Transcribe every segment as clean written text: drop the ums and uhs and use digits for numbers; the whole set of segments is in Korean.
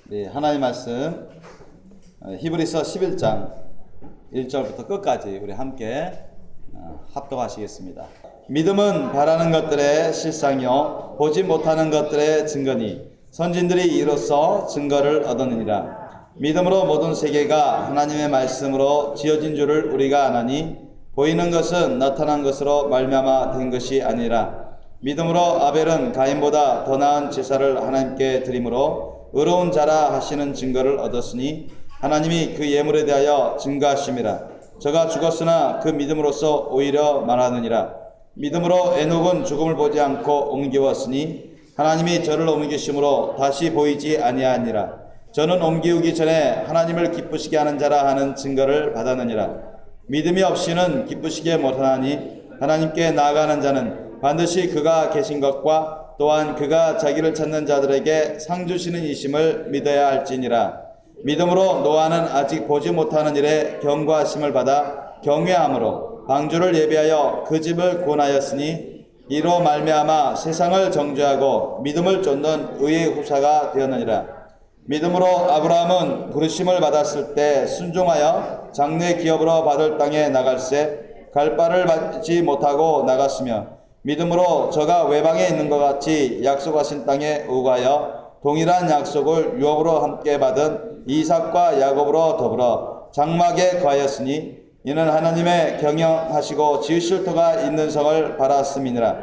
네, 하나님 말씀 히브리서 11장 1절부터 끝까지 우리 함께 합독하시겠습니다. 믿음은 바라는 것들의 실상이요 보지 못하는 것들의 증거니 선진들이 이로써 증거를 얻었느니라. 믿음으로 모든 세계가 하나님의 말씀으로 지어진 줄을 우리가 아나니 보이는 것은 나타난 것으로 말미암아 된 것이 아니라 믿음으로 아벨은 가인보다 더 나은 제사를 하나님께 드림으로 의로운 자라 하시는 증거를 얻었으니 하나님이 그 예물에 대하여 증거하심이라. 저가 죽었으나 그 믿음으로써 오히려 말하느니라. 믿음으로 에녹은 죽음을 보지 않고 옮기웠으니 하나님이 저를 옮기심으로 다시 보이지 아니하니라. 저는 옮기우기 전에 하나님을 기쁘시게 하는 자라 하는 증거를 받았느니라. 믿음이 없이는 기쁘시게 못하나니 하나님께 나아가는 자는 반드시 그가 계신 것과 또한 그가 자기를 찾는 자들에게 상 주시는 이심을 믿어야 할지니라. 믿음으로 노아는 아직 보지 못하는 일에 경고하심을 받아 경외함으로 방주를 예비하여 그 집을 구원하였으니 이로 말미암아 세상을 정죄하고 믿음을 쫓는 의의 후사가 되었느니라. 믿음으로 아브라함은 부르심을 받았을 때 순종하여 장래 기업으로 받을 땅에 나갈새 갈 바를 받지 못하고 나갔으며 믿음으로 저가 외방에 있는 것 같이 약속하신 땅에 우가하여 동일한 약속을 유업으로 함께 받은 이삭과 야곱으로 더불어 장막에 거하였으니 이는 하나님의 경영하시고 지으실 터가 있는 성을 바랐음이니라.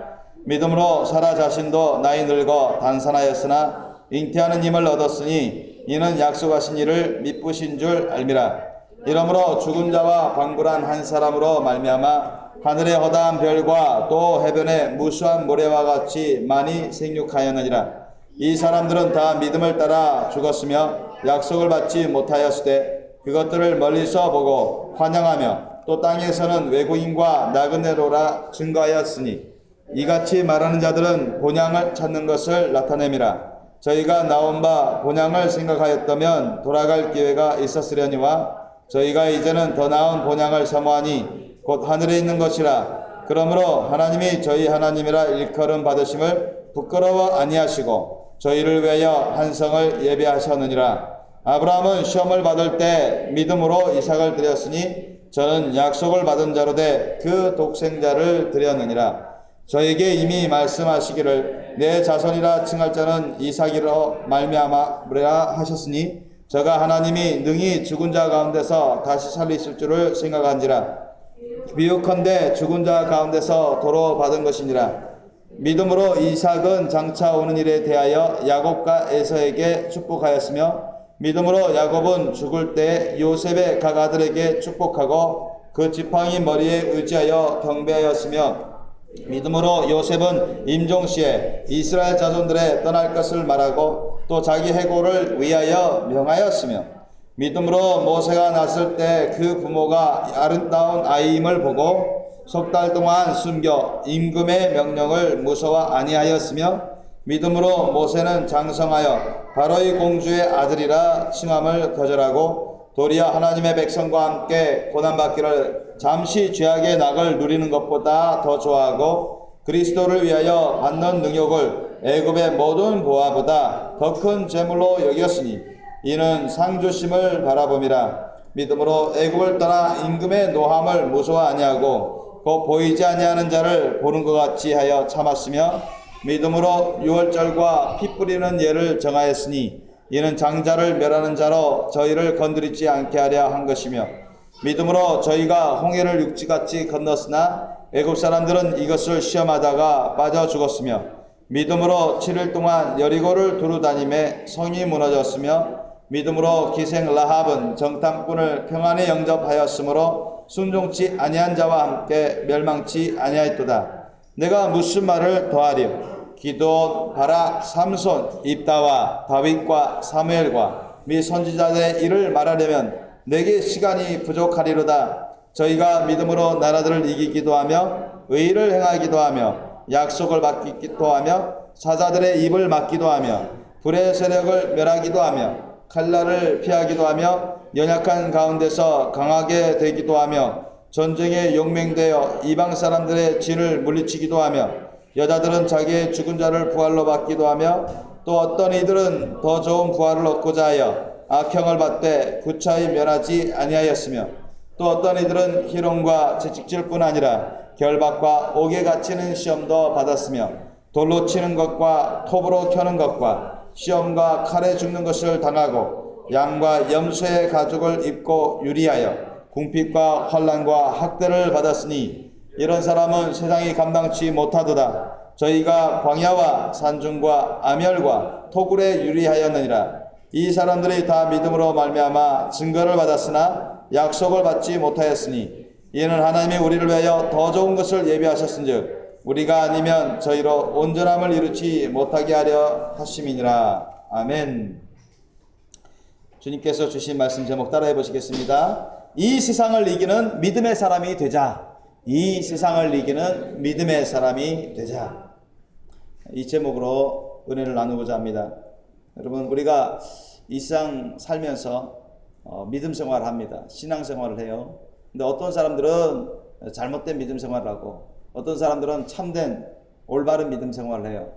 믿음으로 사라 자신도 나이 늙어 단산하였으나 잉태하는 힘을 얻었으니 이는 약속하신 이를 미쁘신 줄 알미라. 이러므로 죽은 자와 방불한 한 사람으로 말미암아 하늘의 허다한 별과 또 해변의 무수한 모래와 같이 많이 생육하였느니라. 이 사람들은 다 믿음을 따라 죽었으며 약속을 받지 못하였으되 그것들을 멀리서 보고 환영하며 또 땅에서는 외국인과 나그네로라 증거하였으니 이같이 말하는 자들은 본향을 찾는 것을 나타냄이라. 저희가 나온 바 본향을 생각하였다면 돌아갈 기회가 있었으려니와 저희가 이제는 더 나은 본향을 사모하니 곧 하늘에 있는 것이라. 그러므로 하나님이 저희 하나님이라 일컬음 받으심을 부끄러워 아니하시고 저희를 위하여 한 성을 예비하셨느니라. 아브라함은 시험을 받을 때 믿음으로 이삭을 드렸으니 저는 약속을 받은 자로 돼 그 독생자를 드렸느니라. 저에게 이미 말씀하시기를 내 자손이라 칭할 자는 이삭이로 말미암으리라 하셨으니 저가 하나님이 능히 죽은 자 가운데서 다시 살리실 줄을 생각한지라. 비유컨대 죽은 자 가운데서 도로 받은 것이니라. 믿음으로 이삭은 장차 오는 일에 대하여 야곱과 에서에게 축복하였으며 믿음으로 야곱은 죽을 때 요셉의 각 아들에게 축복하고 그 지팡이 머리에 의지하여 경배하였으며 믿음으로 요셉은 임종시에 이스라엘 자손들의 떠날 것을 말하고 또 자기 해고를 위하여 명하였으며 믿음으로 모세가 났을 때 그 부모가 아름다운 아이임을 보고 석 달 동안 숨겨 임금의 명령을 무서워 아니하였으며 믿음으로 모세는 장성하여 바로의 공주의 아들이라 칭함을 거절하고 도리어 하나님의 백성과 함께 고난받기를 잠시 죄악의 낙을 누리는 것보다 더 좋아하고 그리스도를 위하여 받는 능욕을 애굽의 모든 보화보다 더 큰 재물로 여겼으니 이는 상 주심을 바라봄이라. 믿음으로 애굽을 떠나 임금의 노함을 무서워 아니하고 곧 보이지 아니하는 자를 보는 것 같이 하여 참았으며 믿음으로 유월절과 피 뿌리는 예를 정하였으니 이는 장자를 멸하는 자로 저희를 건드리지 않게 하려 한 것이며 믿음으로 저희가 홍해를 육지같이 건넜으나 애굽 사람들은 이것을 시험하다가 빠져 죽었으며 믿음으로 7일 동안 여리고를 두루 다니매 성이 무너졌으며 믿음으로 기생 라합은 정탐꾼을 평안히 영접하였으므로 순종치 아니한 자와 함께 멸망치 아니하였도다. 내가 무슨 말을 더하리요? 기도온, 바락, 삼손, 입다와 다윗과 사무엘과 및 선지자들의 일을 말하려면 내게 시간이 부족하리로다. 저희가 믿음으로 나라들을 이기기도 하며 의를 행하기도 하며 약속을 받기도 하며 사자들의 입을 막기도 하며 불의 세력을 멸하기도 하며 칼날을 피하기도 하며 연약한 가운데서 강하게 되기도 하며 전쟁에 용맹되어 이방 사람들의 진을 물리치기도 하며 여자들은 자기의 죽은 자를 부활로 받기도 하며 또 어떤 이들은 더 좋은 부활을 얻고자 하여 악형을 받되 구차히 면하지 아니하였으며 또 어떤 이들은 희롱과 채찍질뿐 아니라 결박과 옥에 갇히는 시험도 받았으며 돌로 치는 것과 톱으로 켜는 것과 시험과 칼에 죽는 것을 당하고 양과 염소의 가죽을 입고 유리하여 궁핍과 환난과 학대를 받았으니 이런 사람은 세상이 감당치 못하도다. 저희가 광야와 산중과 암열과 토굴에 유리하였느니라. 이 사람들이 다 믿음으로 말미암아 증거를 받았으나 약속을 받지 못하였으니 이는 하나님이 우리를 위하여 더 좋은 것을 예비하셨은즉 우리가 아니면 저희로 온전함을 이루지 못하게 하려 하심이니라. 아멘. 주님께서 주신 말씀 제목 따라해 보시겠습니다. 이 세상을 이기는 믿음의 사람이 되자. 이 세상을 이기는 믿음의 사람이 되자. 이 제목으로 은혜를 나누고자 합니다. 여러분, 우리가 이 세상 살면서 믿음 생활을 합니다. 신앙 생활을 해요. 근데 어떤 사람들은 잘못된 믿음 생활을 하고 어떤 사람들은 참된 올바른 믿음 생활을 해요.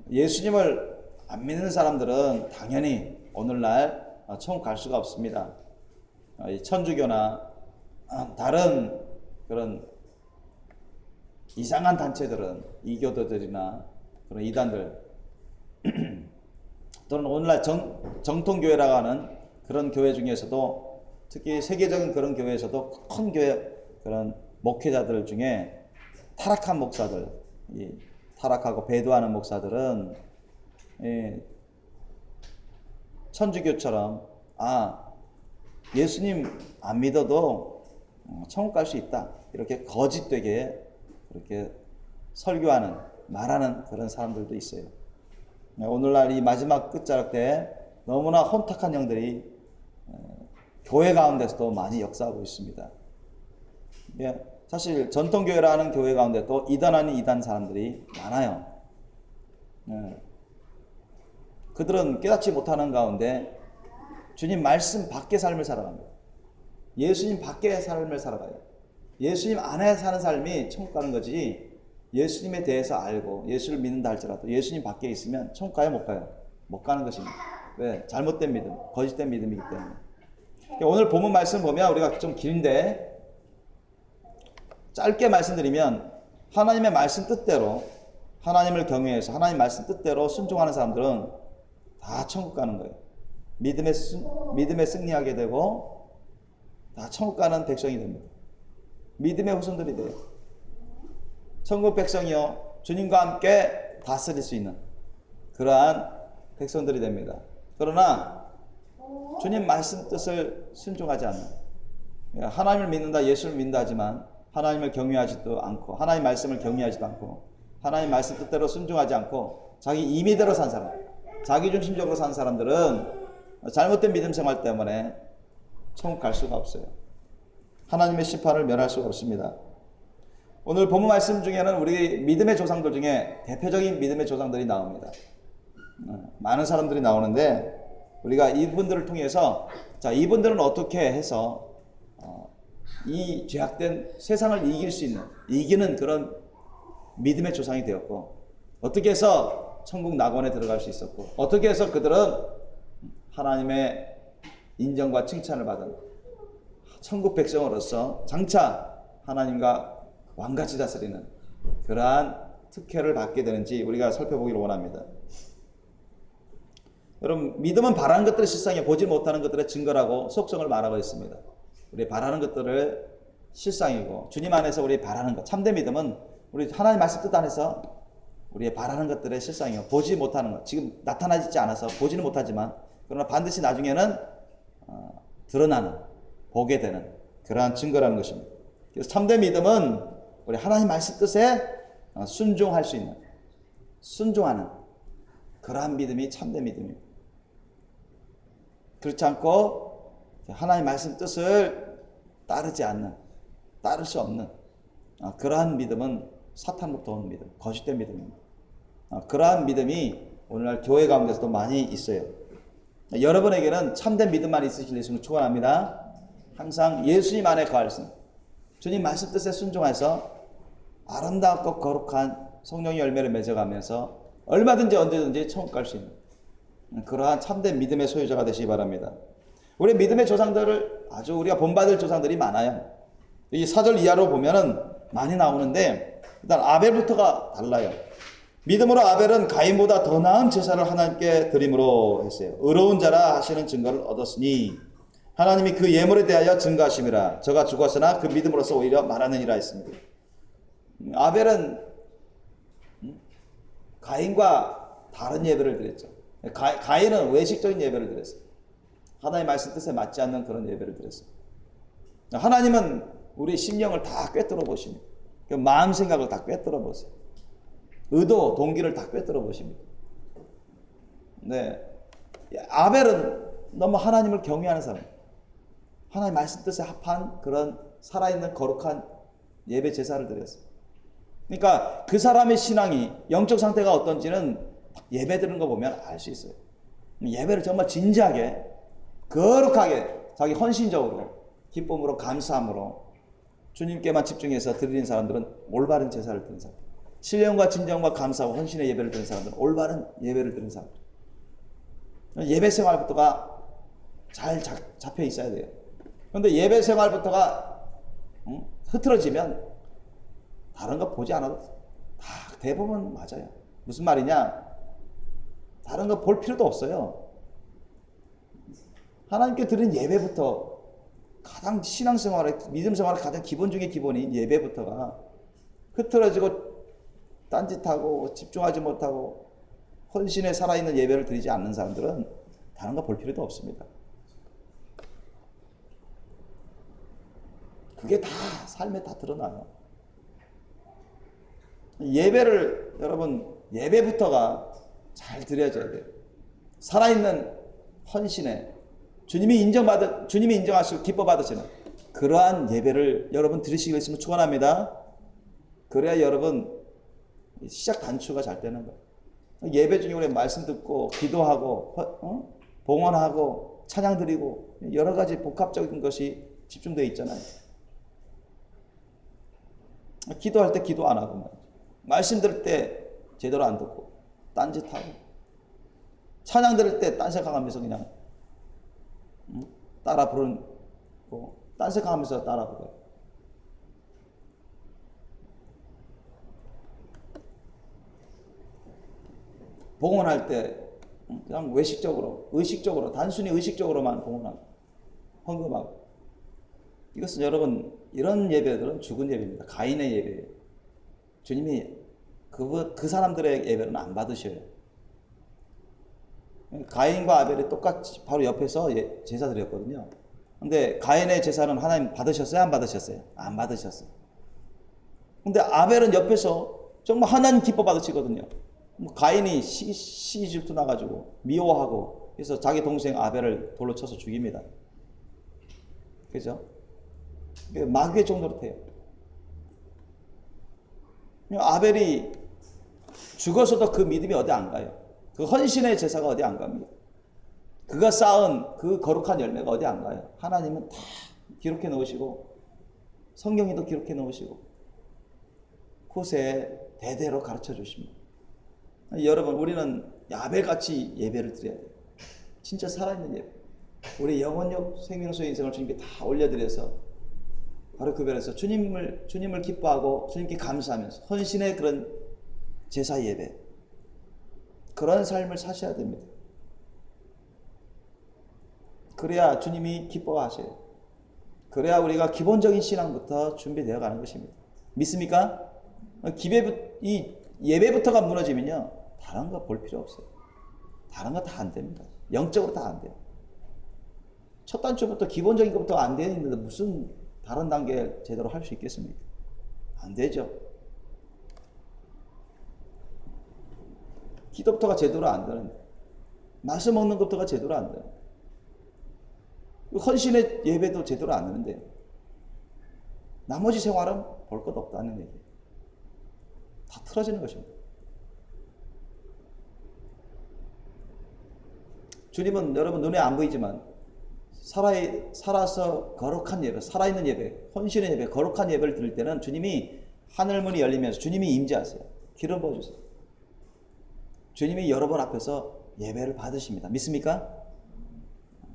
예수님을 안 믿는 사람들은 당연히 오늘날 천국 갈 수가 없습니다. 천주교나 다른 그런 이상한 단체들은 이교도들이나 그런 이단들 또는 오늘날 정통교회라고 하는 그런 교회 중에서도 특히 세계적인 그런 교회에서도 큰 교회 그런 목회자들 중에 타락한 목사들, 타락하고 배도하는 목사들은 천주교처럼 예수님 안 믿어도 천국 갈 수 있다 이렇게 거짓되게 그렇게 설교하는 말하는 그런 사람들도 있어요. 오늘날 이 마지막 끝자락 때 너무나 혼탁한 영들이 교회 가운데서도 많이 역사하고 있습니다. 사실 전통교회라는 교회 가운데도 이단 아닌 이단 사람들이 많아요. 그들은 깨닫지 못하는 가운데 주님 말씀 밖의 삶을 살아갑니다. 예수님 밖의 삶을 살아가요. 예수님 안에 사는 삶이 천국 가는 거지, 예수님에 대해서 알고 예수를 믿는다 할지라도 예수님 밖에 있으면 천국 가요, 못 가요? 못 가는 것입니다. 왜? 잘못된 믿음, 거짓된 믿음이기 때문에. 오늘 본문 말씀 보면 우리가 좀 긴데 짧게 말씀드리면 하나님의 말씀 뜻대로, 하나님을 경외해서 하나님 말씀 뜻대로 순종하는 사람들은 다 천국 가는 거예요. 믿음에 승리하게 되고 다 천국 가는 백성이 됩니다. 믿음의 후손들이 돼요. 천국 백성이요, 주님과 함께 다스릴 수 있는 그러한 백성들이 됩니다. 그러나 주님 말씀 뜻을 순종하지 않는, 하나님을 믿는다, 예수를 믿는다 하지만 하나님을 경외하지도 않고 하나님 말씀을 경외하지도 않고 하나님 말씀 뜻대로 순종하지 않고 자기 임의대로 산 사람, 자기중심적으로 산 사람들은 잘못된 믿음 생활 때문에 천국 갈 수가 없어요. 하나님의 심판을 면할 수가 없습니다. 오늘 본문 말씀 중에는 우리 믿음의 조상들 중에 대표적인 믿음의 조상들이 나옵니다. 많은 사람들이 나오는데 우리가 이분들을 통해서 이분들은 어떻게 해서 이 죄악된 세상을 이길 수 있는, 이기는 그런 믿음의 조상이 되었고, 어떻게 해서 천국 낙원에 들어갈 수 있었고, 어떻게 해서 그들은 하나님의 인정과 칭찬을 받은 천국 백성으로서 장차 하나님과 왕같이 다스리는 그러한 특혜를 받게 되는지 우리가 살펴보기를 원합니다. 여러분, 믿음은 바라는 것들의 실상에 보지 못하는 것들의 증거라고 속성을 말하고 있습니다. 우리 바라는 것들을 실상이고 주님 안에서 우리 바라는 것, 참된 믿음은 우리 하나님 말씀 뜻 안에서 우리의 바라는 것들의 실상이요, 보지 못하는 것, 지금 나타나지 않아서 보지는 못하지만 그러나 반드시 나중에는 드러나는, 보게 되는 그러한 증거라는 것입니다. 그래서 참된 믿음은 우리 하나님 말씀 뜻에 순종할 수 있는, 순종하는 그러한 믿음이 참된 믿음입니다. 그렇지 않고 하나님 말씀 뜻을 따르지 않는, 따를 수 없는 그러한 믿음은 사탄으로부터 오는 믿음, 거짓된 믿음입니다. 그러한 믿음이 오늘날 교회 가운데서도 많이 있어요. 여러분에게는 참된 믿음만 있으실 예수님을 축원합니다. 항상 예수님 안에 거할 수 있는, 주님 말씀 뜻에 순종해서 아름답고 거룩한 성령의 열매를 맺어가면서 얼마든지 언제든지 천국 갈 수 있는 그러한 참된 믿음의 소유자가 되시기 바랍니다. 우리 믿음의 조상들을 아주 우리가 본받을 조상들이 많아요. 이 4절 이하로 보면은 많이 나오는데 일단 아벨부터가 달라요. 믿음으로 아벨은 가인보다 더 나은 제사를 하나님께 드림으로 했어요. 의로운 자라 하시는 증거를 얻었으니 하나님이 그 예물에 대하여 증거하심이라. 저가 죽었으나 그 믿음으로서 오히려 말하느니라 했습니다. 아벨은 가인과 다른 예배를 드렸죠. 가인은 외식적인 예배를 드렸어요. 하나님의 말씀 뜻에 맞지 않는 그런 예배를 드렸어요. 하나님은 우리 심령을 다 꿰뚫어 보십니다. 마음 생각을 다 꿰뚫어 보세요. 의도, 동기를 다 꿰뚫어 보십니다. 네, 아벨은 너무 하나님을 경외하는 사람, 하나님 말씀 뜻에 합한 그런 살아있는 거룩한 예배 제사를 드렸어요. 그러니까 그 사람의 신앙이 영적 상태가 어떤지는 예배 드리는 거 보면 알 수 있어요. 예배를 정말 진지하게 거룩하게 자기 헌신적으로 기쁨으로 감사함으로 주님께만 집중해서 드리는 사람들은 올바른 제사를 드리는 사람, 신령과 진정과 감사와 헌신의 예배를 드리는 사람들은 올바른 예배를 드리는 사람. 예배 생활부터가 잘 잡혀 있어야 돼요. 그런데 예배 생활부터가 흐트러지면 다른 거 보지 않아도 다 대부분 맞아요. 무슨 말이냐? 다른 거 볼 필요도 없어요. 하나님께 드린 예배부터 가장 신앙생활의 믿음생활의 가장 기본 중의 기본인 예배부터가 흐트러지고 딴짓하고 집중하지 못하고 헌신에 살아있는 예배를 드리지 않는 사람들은 다른 거 볼 필요도 없습니다. 그게 다 삶에 다 드러나요. 예배를 여러분 예배부터가 잘 드려져야 돼요. 살아있는 헌신에 주님이 인정하시고 기뻐 받으시는 그러한 예배를 여러분 드리시길 있으면 축원합니다. 그래야 여러분 시작 단추가 잘 되는 거예요. 예배 중에 우리 말씀 듣고 기도하고 봉헌하고 찬양 드리고 여러 가지 복합적인 것이 집중되어 있잖아요. 기도할 때 기도 안 하고 말이죠. 말씀 들을 때 제대로 안 듣고 딴짓하고 찬양 들을 때 딴 생각하면서 그냥 따라 부르고 딴 생각하면서 따라 부르고 봉헌할 때 그냥 외식적으로 의식적으로 단순히 의식적으로만 봉헌하고 헌금하고 이것은 여러분 이런 예배들은 죽은 예배입니다. 가인의 예배예요. 주님이 그 사람들의 예배는 안 받으셔요. 가인과 아벨이 똑같이 바로 옆에서 제사 드렸거든요. 근데 가인의 제사는 하나님 받으셨어요? 안 받으셨어요? 안 받으셨어요. 근데 아벨은 옆에서 정말 하나님 기뻐 받으시거든요. 가인이 시기 질투 나가지고 미워하고 그래서 자기 동생 아벨을 돌로 쳐서 죽입니다. 그죠? 마귀의 정도로 돼요. 아벨이 죽어서도 그 믿음이 어디 안 가요. 그 헌신의 제사가 어디 안 갑니다. 그가 쌓은 그 거룩한 열매가 어디 안 가요. 하나님은 다 기록해 놓으시고 성경에도 기록해 놓으시고 후세에 대대로 가르쳐 주십니다. 여러분 우리는 아벨같이 예배를 드려야 돼요. 진짜 살아있는 예배. 우리 영혼력 생명수의 인생을 주님께 다 올려드려서 바로 그 별에서 주님을 기뻐하고 주님께 감사하면서 헌신의 그런 제사 예배 그런 삶을 사셔야 됩니다. 그래야 주님이 기뻐하셔요. 그래야 우리가 기본적인 신앙부터 준비되어 가는 것입니다. 믿습니까? 이 예배부터가 무너지면요 다른 거 볼 필요 없어요. 다른 거 다 안 됩니다. 영적으로 다 안 돼요. 첫 단추부터 기본적인 것부터 안 되어 있는데 무슨 다른 단계 제대로 할 수 있겠습니까? 안 되죠. 기도부터가 제대로 안 되는데 말씀 먹는 것부터가 제대로 안 돼요. 헌신의 예배도 제대로 안 되는데 나머지 생활은 볼 것 없다는 얘기예요. 다 틀어지는 것입니다. 주님은 여러분 눈에 안 보이지만 살아서 거룩한 예배, 살아있는 예배, 헌신의 예배, 거룩한 예배를 드릴 때는 주님이 하늘문이 열리면서 주님이 임재하세요. 기름 부어주세요. 주님이 여러분 앞에서 예배를 받으십니다. 믿습니까?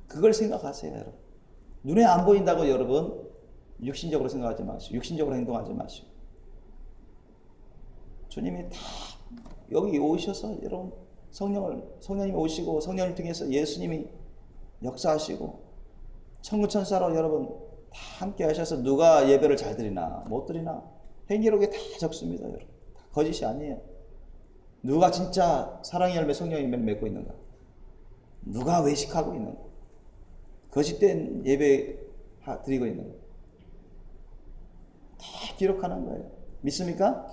그걸 생각하세요, 여러분. 눈에 안 보인다고 여러분 육신적으로 생각하지 마시고 육신적으로 행동하지 마시고 주님이 다 여기 오셔서 여러분 성령님이 오시고 성령을 통해서 예수님이 역사하시고 천군 천사로 여러분 다 함께 하셔서 누가 예배를 잘 드리나 못 드리나 행위록에 다 적습니다. 여러분 다 거짓이 아니에요. 누가 진짜 사랑의 열매 성령의 열매를 맺고 있는가, 누가 외식하고 있는가, 거짓된 예배 드리고 있는가, 다 기록하는 거예요. 믿습니까?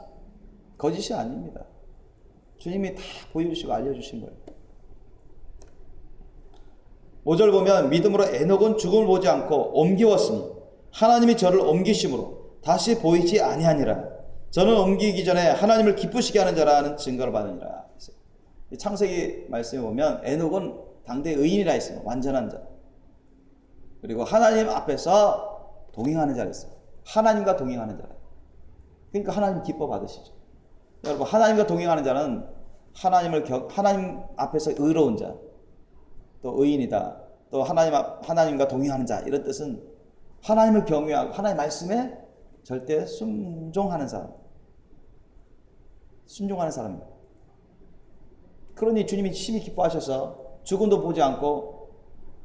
거짓이 아닙니다. 주님이 다 보여주시고 알려주신 거예요. 5절 보면 믿음으로 에녹은 죽음을 보지 않고 옮기웠으니 하나님이 저를 옮기심으로 다시 보이지 아니하니라. 저는 옮기기 전에 하나님을 기쁘시게 하는 자라는 증거를 받으니라. 창세기 말씀에 보면 에녹은 당대 의인이라 했어요. 완전한 자. 그리고 하나님 앞에서 동행하는 자라 했어요. 하나님과 동행하는 자라. 그러니까 하나님 기뻐 받으시죠. 여러분 하나님과 동행하는 자는 하나님 앞에서 의로운 자, 또 의인이다, 또 하나님과 동행하는 자, 이런 뜻은 하나님을 경외하고 하나님 말씀에 절대 순종하는 사람입니다. 그러니 주님이 심히 기뻐하셔서 죽음도 보지 않고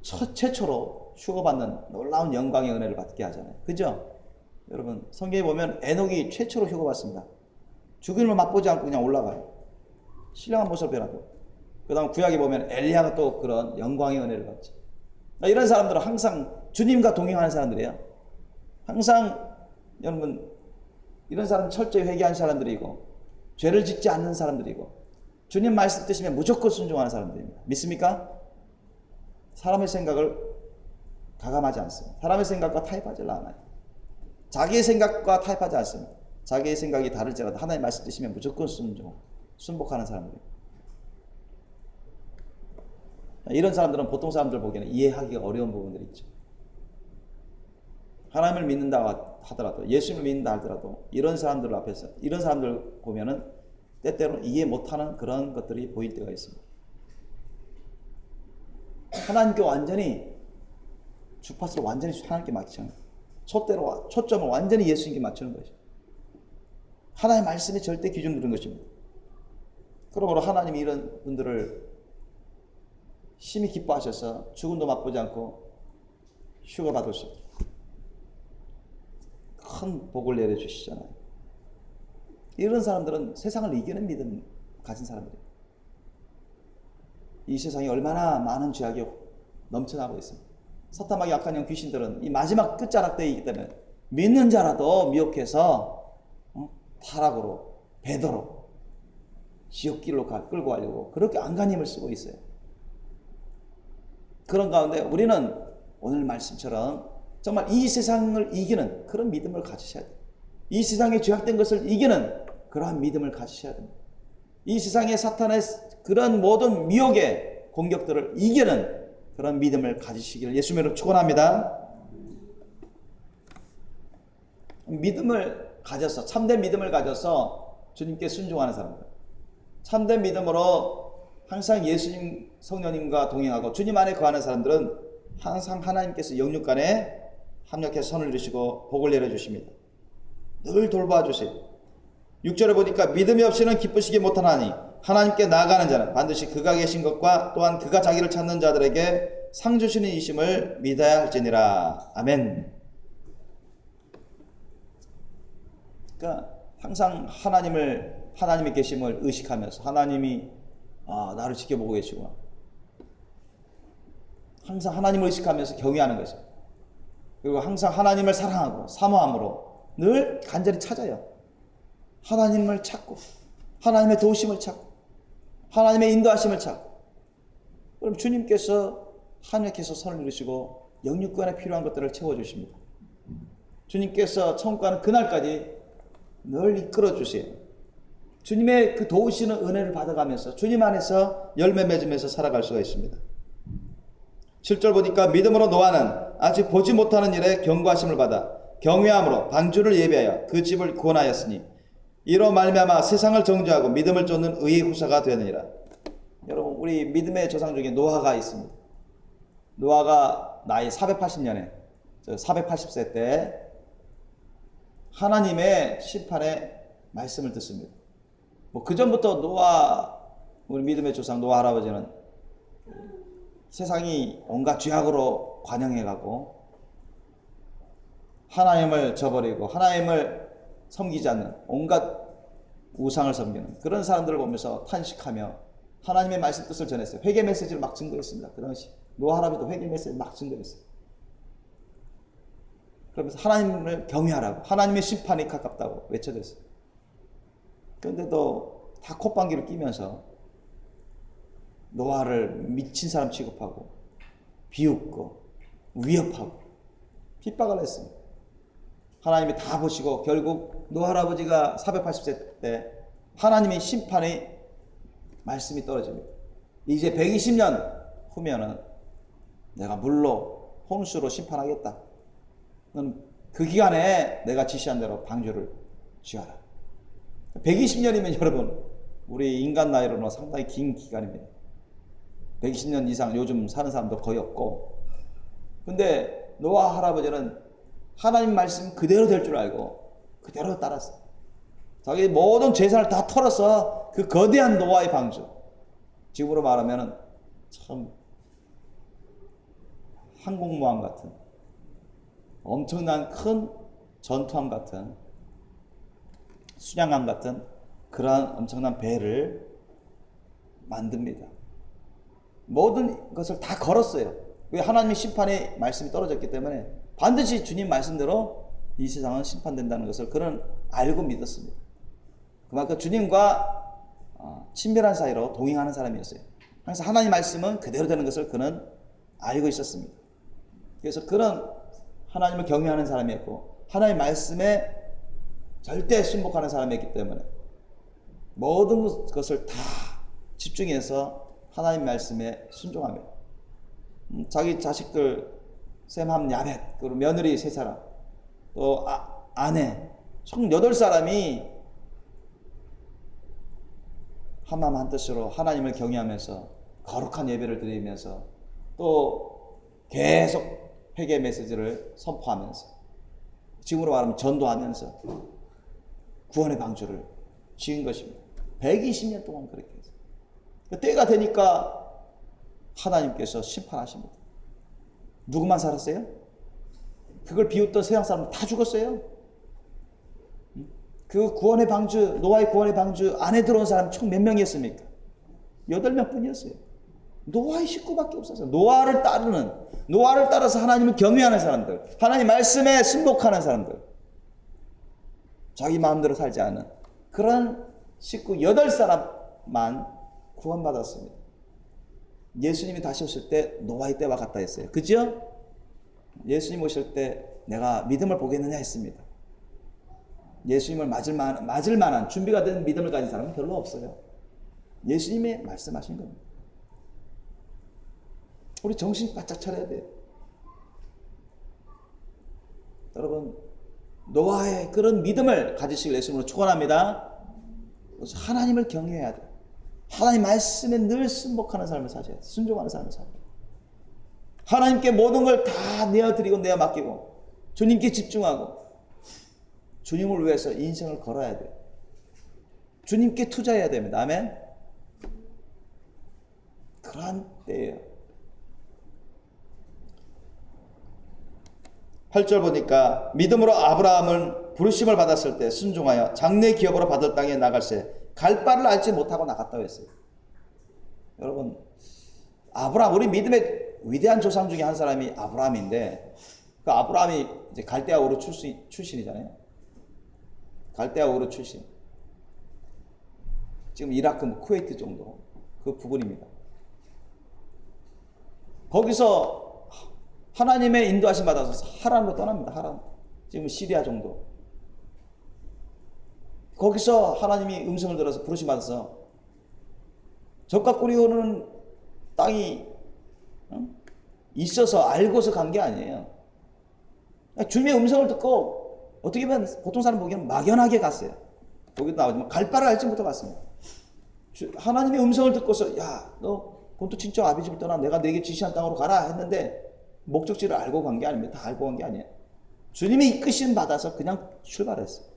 최초로 휴거받는 놀라운 영광의 은혜를 받게 하잖아요. 그죠? 여러분 성경에 보면 에녹이 최초로 휴거받습니다. 죽음을 맛보지 않고 그냥 올라가요. 신령한 모습을 변하고. 그 다음 구약에 보면 엘리야가 또 그런 영광의 은혜를 받죠. 이런 사람들은 항상 주님과 동행하는 사람들이에요. 항상 여러분 이런 사람은 철저히 회개한 사람들이고 죄를 짓지 않는 사람들이고 주님 말씀 뜻이면 무조건 순종하는 사람들입니다. 믿습니까? 사람의 생각을 가감하지 않습니다. 사람의 생각과 타협하지 않아요. 자기의 생각과 타협하지 않습니다. 자기의 생각이 다를지라도 하나님 말씀 뜻이면 무조건 순복하는 사람들입니다. 이런 사람들은 보통 사람들 보기에는 이해하기가 어려운 부분들이 있죠. 하나님을 믿는다 하더라도, 예수님을 믿는다 하더라도 이런 사람들 앞에서, 이런 사람들 보면은 때때로 이해 못하는 그런 것들이 보일 때가 있습니다. 하나님께 완전히 주파수를 완전히 하나님께 맞추는, 초점을 완전히 예수님께 맞추는 것이죠. 하나님의 말씀이 절대 기준 두는 것입니다. 그러므로 하나님이 이런 분들을 심히 기뻐하셔서 죽음도 맛보지 않고 휴가 받을 수 있도록 큰 복을 내려주시잖아요. 이런 사람들은 세상을 이기는 믿음 가진 사람들이에요. 이 세상에 얼마나 많은 죄악이 넘쳐나고 있습니다. 사탄막이 약한 영 귀신들은 이 마지막 끝자락 때이기 때문에 믿는 자라도 미혹해서 타락으로, 배도로, 지옥길로 끌고 가려고 그렇게 안간 힘을 쓰고 있어요. 그런 가운데 우리는 오늘 말씀처럼 정말 이 세상을 이기는 그런 믿음을 가지셔야 돼요. 이 세상에 죄악된 것을 이기는 그러한 믿음을 가지셔야 됩니다. 이 세상에 사탄의 그런 모든 미혹의 공격들을 이기는 그런 믿음을 가지시기를 예수님으로 축원합니다. 믿음을 가져서, 참된 믿음을 가져서 주님께 순종하는 사람들, 참된 믿음으로 항상 예수님 성령님과 동행하고 주님 안에 거하는 사람들은 항상 하나님께서 영육간에 합력해서 선을 이루시고 복을 내려주십니다. 늘 돌봐주세요. 6절에 보니까 믿음이 없이는 기쁘시기 못하나니 하나님께 나아가는 자는 반드시 그가 계신 것과 또한 그가 자기를 찾는 자들에게 상 주시는 이심을 믿어야 할지니라. 아멘. 그러니까 항상 하나님의 계심을 의식하면서 하나님이 나를 지켜보고 계시구나. 항상 하나님을 의식하면서 경외하는 것이죠. 그리고 항상 하나님을 사랑하고 사모함으로 늘 간절히 찾아요. 하나님을 찾고 하나님의 도우심을 찾고 하나님의 인도하심을 찾고, 그럼 주님께서 하늘께서 선을 이루시고 영육간에 필요한 것들을 채워주십니다. 주님께서 천국 가는 그날까지 늘 이끌어주세요. 주님의 그 도우시는 은혜를 받아가면서 주님 안에서 열매 맺으면서 살아갈 수가 있습니다. 7절 보니까 믿음으로 노아는 아직 보지 못하는 일에 경고하심을 받아 경외함으로 방주를 예비하여 그 집을 구원하였으니 이로 말미암아 세상을 정죄하고 믿음을 쫓는 의의 후사가 되느니라. 여러분, 우리 믿음의 조상 중에 노아가 있습니다. 노아가 나이 480년에 480세 때 하나님의 심판의 말씀을 듣습니다. 뭐 그 전부터 우리 믿음의 조상 노아 할아버지는 세상이 온갖 죄악으로 관영해가고 하나님을 저버리고 하나님을 섬기지 않는 온갖 우상을 섬기는 그런 사람들을 보면서 탄식하며 하나님의 말씀 뜻을 전했어요. 회개 메시지를 막 증거했습니다. 그 당시 노아 할아버지도 회개 메시지를 막 증거했어요. 그러면서 하나님을 경외하라고, 하나님의 심판이 가깝다고 외쳐댔어요. 그런데도 다 콧방귀를 끼면서 노아를 미친 사람 취급하고 비웃고 위협하고 핍박을 했습니다. 하나님이 다 보시고 결국 노아 할아버지가 480세 때 하나님의 심판의 말씀이 떨어집니다. 이제 120년 후면은 내가 물로 홍수로 심판하겠다. 그 기간에 내가 지시한 대로 방주를 지어라. 120년이면 여러분, 우리 인간 나이로는 상당히 긴 기간입니다. 120년 이상 요즘 사는 사람도 거의 없고, 근데 노아 할아버지는 하나님 말씀 그대로 될 줄 알고 그대로 따랐어요. 자기 모든 재산을 다 털어서 그 거대한 노아의 방주, 지금으로 말하면 참 항공모함 같은 엄청난 큰 전투함 같은 순양함 같은 그러한 엄청난 배를 만듭니다. 모든 것을 다 걸었어요. 왜? 하나님의 심판의 말씀이 떨어졌기 때문에 반드시 주님 말씀대로 이 세상은 심판된다는 것을 그는 알고 믿었습니다. 그만큼 주님과 친밀한 사이로 동행하는 사람이었어요. 항상 하나님 말씀은 그대로 되는 것을 그는 알고 있었습니다. 그래서 그는 하나님을 경외하는 사람이었고 하나님 말씀에 절대 순복하는 사람이었기 때문에 모든 것을 다 집중해서 하나님 말씀에 순종합니다. 자기 자식들 셈함 야벳, 그리고 며느리 3사람, 또 아내 총 8사람이 한마음 한뜻으로 하나님을 경외하면서 거룩한 예배를 드리면서 또 계속 회개 메시지를 선포하면서 지금으로 말하면 전도하면서 구원의 방주를 지은 것입니다. 120년 동안 그렇게 했어요. 때가 되니까 하나님께서 심판하십니다. 누구만 살았어요? 그걸 비웃던 세상 사람 다 죽었어요. 그 구원의 방주, 노아의 구원의 방주 안에 들어온 사람이 총 몇 명이었습니까? 8명 뿐이었어요. 노아의 식구밖에 없었어요. 노아를 따라서 하나님을 경외하는 사람들, 하나님 말씀에 순복하는 사람들, 자기 마음대로 살지 않은 그런 식구 8사람만 구원받았습니다. 예수님이 다시 오실 때 노아의 때와 같다 했어요. 그죠? 예수님 오실 때 내가 믿음을 보겠느냐 했습니다. 예수님을 맞을 만한 준비가 된 믿음을 가진 사람은 별로 없어요. 예수님이 말씀하신 겁니다. 우리 정신 바짝 차려야 돼요. 여러분, 노아의 그런 믿음을 가지시길 예수님으로 축원합니다. 그래서 하나님을 경외해야 돼요. 하나님 말씀에 늘 순복하는 삶을 사셔야 돼요. 순종하는 삶을 살아야 돼요. 하나님께 모든 걸 다 내어드리고 내어 맡기고 주님께 집중하고 주님을 위해서 인생을 걸어야 돼요. 주님께 투자해야 됩니다. 아멘. 그러한 때예요. 8절 보니까 믿음으로 아브라함은 부르심을 받았을 때 순종하여 장래 기업으로 받을 땅에 나갈새 갈 바를 알지 못하고 나갔다고 했어요. 여러분, 아브라함, 우리 믿음의 위대한 조상 중에 한 사람이 아브라함인데, 그 아브라함이 이제 갈대아 우르 출신이잖아요. 갈대아 우르 출신. 지금 이라크, 쿠웨이트 정도 그 부분입니다. 거기서 하나님의 인도하심 받아서 하란으로 떠납니다. 하란. 지금 시리아 정도. 거기서 하나님이 음성을 들어서 부르심 받아서 적과 꿀이 오르는 땅이 있어서 알고서 간 게 아니에요. 주님의 음성을 듣고 어떻게 보면 보통 사람 보기에는 막연하게 갔어요. 거기도 나오지만 갈 바를 알지 못하고 갔습니다. 하나님의 음성을 듣고서 야, 너 본토 친척 아비집을 떠나 내가 네게 지시한 땅으로 가라 했는데 목적지를 알고 간 게 아닙니다. 다 알고 간 게 아니에요. 주님의 이끄심 받아서 그냥 출발했어요.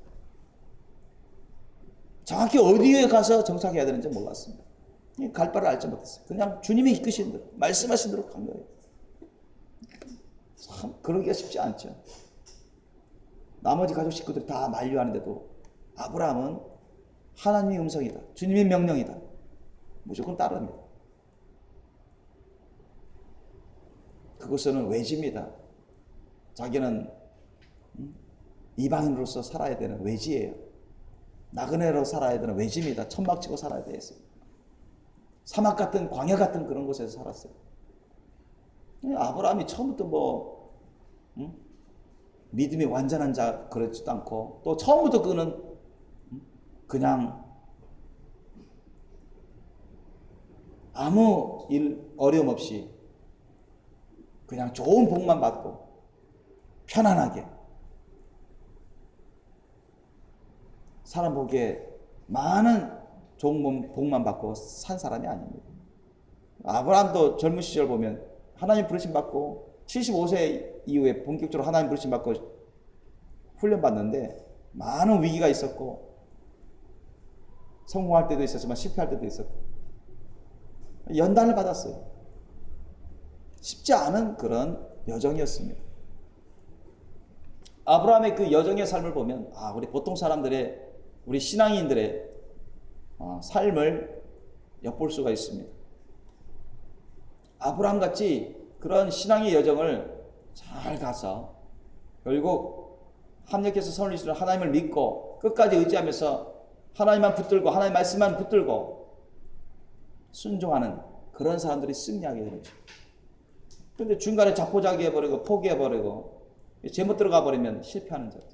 정확히 어디에 가서 정착해야 되는지 몰랐습니다. 갈 바를 알지 못했어요. 그냥 주님이 이끄신 대로, 말씀하신 대로 간 거예요. 참 그러기가 쉽지 않죠. 나머지 가족 식구들이 다 만류하는데도 아브라함은 하나님의 음성이다, 주님의 명령이다, 무조건 따릅니다. 그것은 외지입니다. 자기는 이방인으로서 살아야 되는 외지예요. 나그네로 살아야 되는 외지입니다. 천막치고 살아야 되겠어요. 사막 같은 광야 같은 그런 곳에서 살았어요. 아브라함이 처음부터 믿음이 완전한 자 그렇지도 않고, 또 처음부터 그는 그냥 아무 일 어려움 없이 그냥 좋은 복만 받고 편안하게 사람 보기에 많은 좋은 복만 받고 산 사람이 아닙니다. 아브라함도 젊은 시절 보면 하나님 부르심 받고 75세 이후에 본격적으로 하나님 부르심 받고 훈련 받는데 많은 위기가 있었고 성공할 때도 있었지만 실패할 때도 있었고 연단을 받았어요. 쉽지 않은 그런 여정이었습니다. 아브라함의 그 여정의 삶을 보면 우리 보통 사람들의, 우리 신앙인들의 삶을 엿볼 수가 있습니다. 아브라함 같이 그런 신앙의 여정을 잘 가서 결국 합력해서 선을 이루는 하나님을 믿고 끝까지 의지하면서 하나님만 붙들고 하나님 말씀만 붙들고 순종하는 그런 사람들이 승리하게 되죠. 그런데 중간에 자포자기해버리고 포기해버리고 제못 들어가 버리면 실패하는 자죠.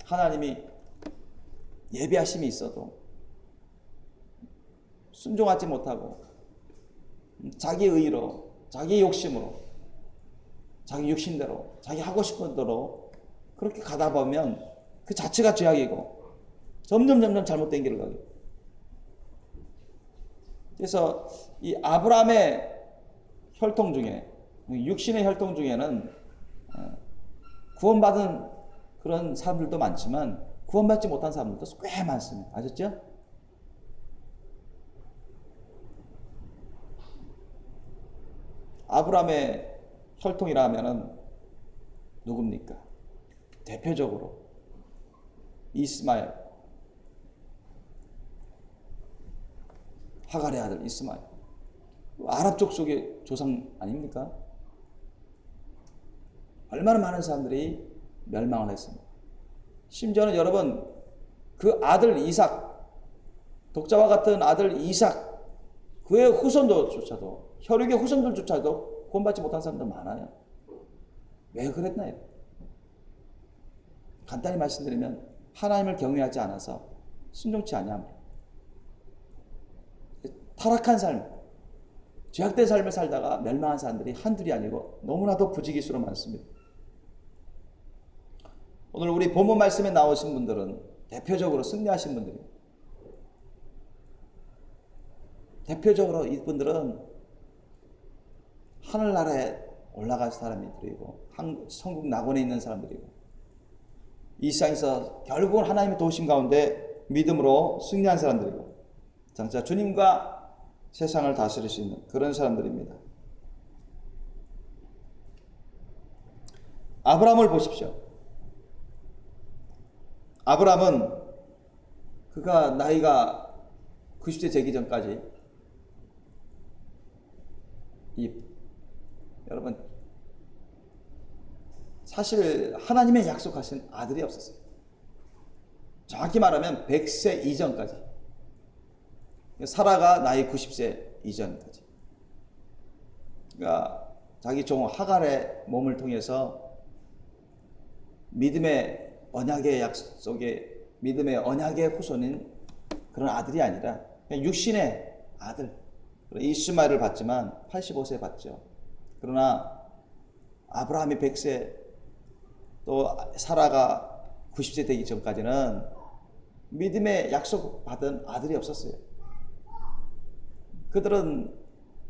하나님이 예비하심이 있어도 순종하지 못하고 자기 의로, 자기 욕심으로, 자기 육신대로, 자기 하고 싶은 대로 그렇게 가다 보면 그 자체가 죄악이고 점점 잘못된 길을 가게. 그래서 이 아브라함의 혈통 중에, 육신의 혈통 중에는 구원받은 그런 사람들도 많지만 구원받지 못한 사람들도 꽤 많습니다. 아셨죠? 아브라함의 혈통이라면은 누굽니까? 대표적으로 이스마엘, 하갈의 아들 이스마엘, 아랍 족속의 조상 아닙니까? 얼마나 많은 사람들이 멸망을 했습니다. 심지어는 여러분 그 아들 이삭, 독자와 같은 아들 이삭, 그의 후손들조차도, 혈육의 후손들조차도 구원받지 못한 사람들 많아요. 왜 그랬나요? 간단히 말씀드리면 하나님을 경외하지 않아서 순종치 아니함. 타락한 삶, 죄악된 삶을 살다가 멸망한 사람들이 한둘이 아니고 너무나도 부지기수로 많습니다. 오늘 우리 본문 말씀에 나오신 분들은 대표적으로 승리하신 분들입니다. 대표적으로 이분들은 하늘나라에 올라갈 사람들이고 천국 낙원에 있는 사람들이고 이 세상에서 결국은 하나님의 도우심 가운데 믿음으로 승리한 사람들이고 장차 주님과 세상을 다스릴 수 있는 그런 사람들입니다. 아브라함을 보십시오. 아브라함은 그가 나이가 90세 되기 전까지 여러분 사실 하나님의 약속하신 아들이 없었어요. 정확히 말하면 100세 이전까지, 사라가 나이 90세 이전까지, 그러니까 자기 종 하갈의 몸을 통해서 믿음의 언약의 약속의, 믿음의 언약의 후손인 그런 아들이 아니라 그냥 육신의 아들 이스마엘을 받지만 85세 받죠. 그러나 아브라함이 100세 또 사라가 90세 되기 전까지는 믿음의 약속 받은 아들이 없었어요. 그들은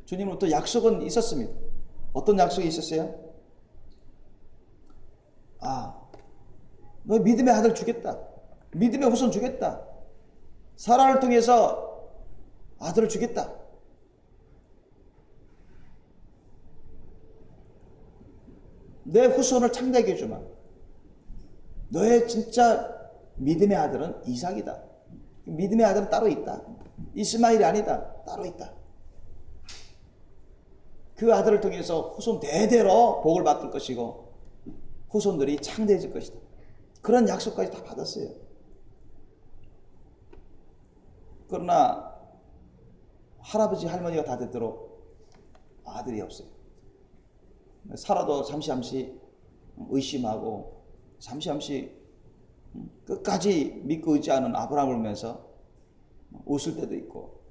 주님으로부터 약속은 있었습니다. 어떤 약속이 있었어요? 너 믿음의 아들 주겠다. 믿음의 후손 주겠다. 사라를 통해서 아들을 주겠다. 내 후손을 창대하게 해주마. 너의 진짜 믿음의 아들은 이삭이다. 믿음의 아들은 따로 있다. 이스마엘이 아니다. 따로 있다. 그 아들을 통해서 후손 대대로 복을 받을 것이고 후손들이 창대해질 것이다. 그런 약속까지 다 받았어요. 그러나 할아버지 할머니가 다 되도록 아들이 없어요. 살아도 잠시 의심하고 잠시 끝까지 믿고 있지 않은 아브라함을 보면서 웃을 때도 있고,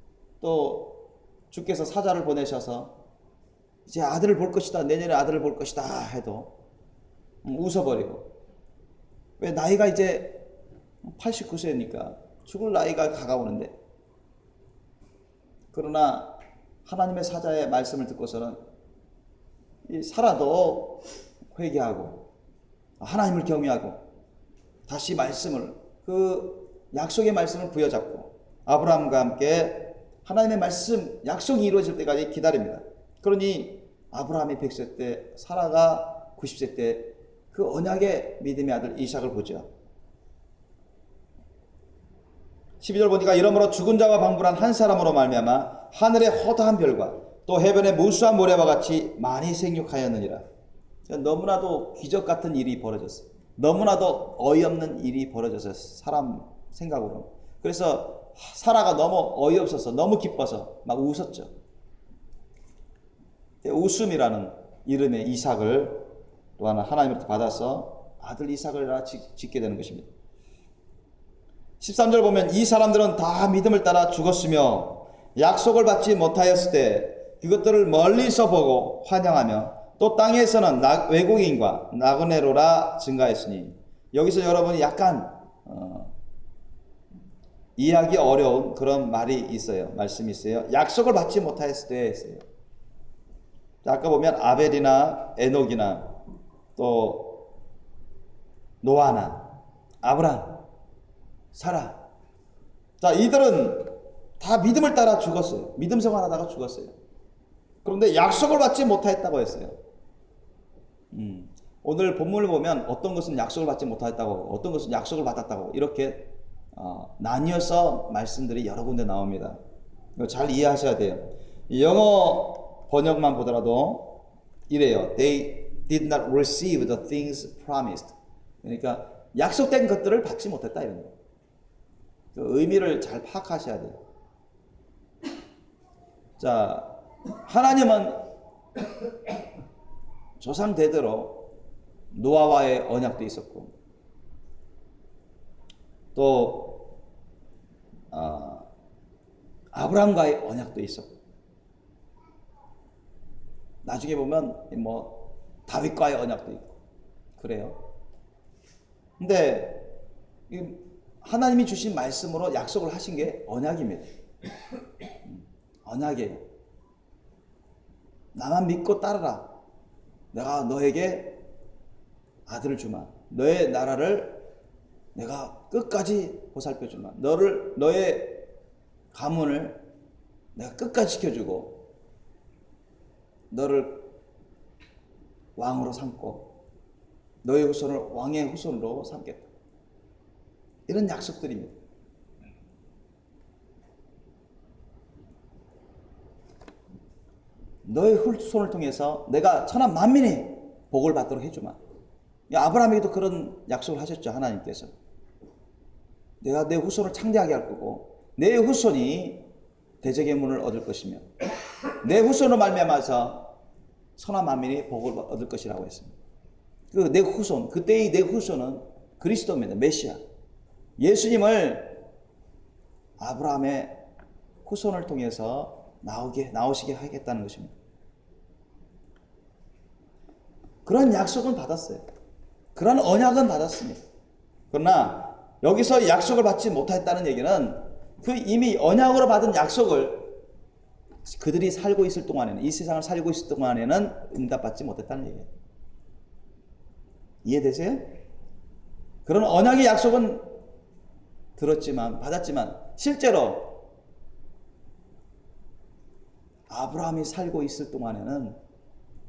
또 주께서 사자를 보내셔서 이제 아들을 볼 것이다, 내년에 아들을 볼 것이다 해도 웃어버리고, 왜 나이가 이제 89세니까 죽을 나이가 다가오는데, 그러나 하나님의 사자의 말씀을 듣고서는 살아도 회개하고 하나님을 경외하고 다시 말씀을, 그 약속의 말씀을 부여잡고 아브라함과 함께 하나님의 말씀, 약속이 이루어질 때까지 기다립니다. 그러니 아브라함이 100세 때, 사라가 90세 때 그 언약의 믿음의 아들 이삭을 보죠. 12절 보니까 이러므로 죽은 자와 방불한 한 사람으로 말미암아 하늘의 허다한 별과 또 해변의 무수한 모래와 같이 많이 생육하였느니라. 너무나도 기적 같은 일이 벌어졌어요. 너무나도 어이없는 일이 벌어져서 사람 생각으로. 그래서 사라가 너무 어이없어서 너무 기뻐서 막 웃었죠. 웃음이라는 이름의 이삭을 또한 하나님으로부터 받아서 아들 이삭을 짓게 되는 것입니다. 13절 보면 이 사람들은 다 믿음을 따라 죽었으며 약속을 받지 못하였을 때 그것들을 멀리서 보고 환영하며 또 땅에서는 외국인과 나그네로라 증가했으니, 여기서 여러분이 약간 이해하기 어려운 그런 말이 있어요. 말씀이 있어요. 약속을 받지 못하였을 때 했어요. 아까 보면 아벨이나 에녹이나 또 노아나 아브라함, 사라, 자, 이들은 다 믿음을 따라 죽었어요. 믿음 생활하다가 죽었어요. 그런데 약속을 받지 못했다고 했어요. 오늘 본문을 보면 어떤 것은 약속을 받지 못했다고, 어떤 것은 약속을 받았다고, 이렇게 나뉘어서 말씀들이 여러 군데 나옵니다. 이거 잘 이해하셔야 돼요. 영어 번역만 보더라도 이래요. They did not receive the things promised. 그러니까 약속된 것들을 받지 못했다, 이런 거예요. 그 의미를 잘 파악하셔야 돼요. 자, 하나님은 조상 대대로 노아와의 언약도 있었고, 또 아브라함과의 언약도 있었고, 나중에 보면 뭐 다윗과의 언약도 있고 그래요. 근데 하나님이 주신 말씀으로 약속을 하신 게 언약입니다. 언약이에요. 나만 믿고 따르라. 내가 너에게 아들을 주마. 너의 나라를 내가 끝까지 보살펴 주마. 너의 가문을 내가 끝까지 지켜주고 너를 왕으로 삼고 너의 후손을 왕의 후손으로 삼겠다. 이런 약속들입니다. 너의 후손을 통해서 내가 천하 만민이 복을 받도록 해주마. 아브라함에게도 그런 약속을 하셨죠. 하나님께서 내가 내 후손을 창대하게 할 거고 내 후손이 대적의 문을 얻을 것이며 내 후손으로 말미암아서 천하 만민이 복을 얻을 것이라고 했습니다. 그 내 후손, 그때의 내 후손은 그리스도입니다. 메시아 예수님을 아브라함의 후손을 통해서 나오시게 하겠다는 것입니다. 그런 약속은 받았어요. 그런 언약은 받았습니다. 그러나 여기서 약속을 받지 못했다는 얘기는 그 이미 언약으로 받은 약속을 그들이 살고 있을 동안에는, 이 세상을 살고 있을 동안에는 응답받지 못했다는 얘기예요. 이해되세요? 그런 언약의 약속은 들었지만, 받았지만 실제로 아브라함이 살고 있을 동안에는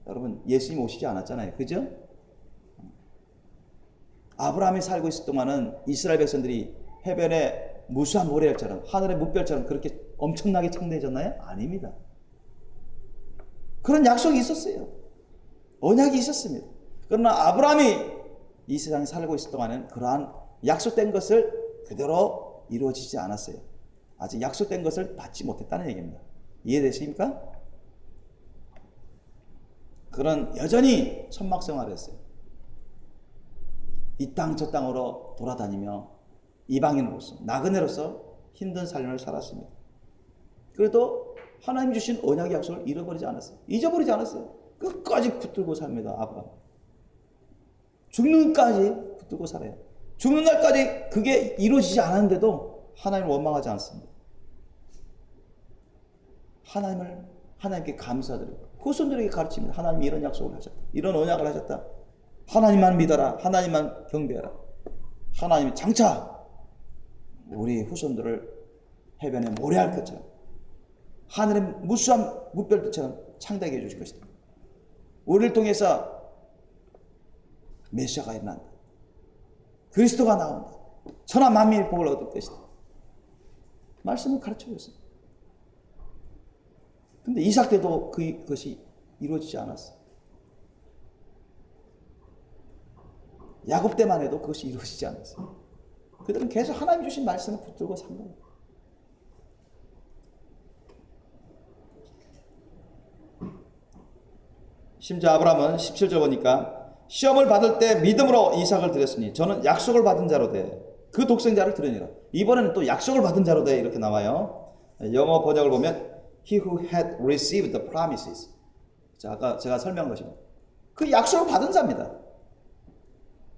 여러분 예수님 오시지 않았잖아요. 그죠? 아브라함이 살고 있을 동안은 이스라엘 백성들이 해변의 무수한 모래알처럼, 하늘의 뭇별처럼 그렇게 엄청나게 창대해졌나요? 아닙니다. 그런 약속이 있었어요. 언약이 있었습니다. 그러나 아브라함이 이 세상에 살고 있을 동안은 그러한 약속된 것을 그대로 이루어지지 않았어요. 아직 약속된 것을 받지 못했다는 얘기입니다. 이해되십니까? 그런 여전히 천막 생활을 했어요. 이 땅 저 땅으로 돌아다니며 이방인으로서, 나그네로서 힘든 삶을 살았습니다. 그래도 하나님 주신 언약의 약속을 잃어버리지 않았어요. 잊어버리지 않았어요. 끝까지 붙들고 삽니다. 아브라함. 죽는까지 붙들고 살아요. 죽는 날까지 그게 이루어지지 않았는데도 하나님을 원망하지 않습니다. 하나님께 감사드리고 후손들에게 가르칩니다. 하나님이 이런 약속을 하셨다. 이런 언약을 하셨다. 하나님만 믿어라. 하나님만 경배하라. 하나님이 장차 우리 후손들을 해변에 모래알 것처럼, 하늘의 무수한 뭇별들처럼 창대하게 해주실 것이다. 우리를 통해서 메시아가 일어난다. 그리스도가 나온다. 천하 만민이 복을 얻을 것이다. 말씀을 가르쳐 줬습니다. 근데 이삭 때도 그것이 이루어지지 않았어요. 야곱 때만 해도 그것이 이루어지지 않았어요. 그들은 계속 하나님 주신 말씀을 붙들고 산 거예요. 심지어 아브라함은 17절 보니까 시험을 받을 때 믿음으로 이삭을 드렸으니 저는 약속을 받은 자로 돼 그 독생자를 드리니라. 이번에는 또 약속을 받은 자로 돼 이렇게 나와요. 영어 번역을 보면 He who had received the promises. 자, 아까 제가 설명한 것입니다. 그 약속을 받은 자입니다.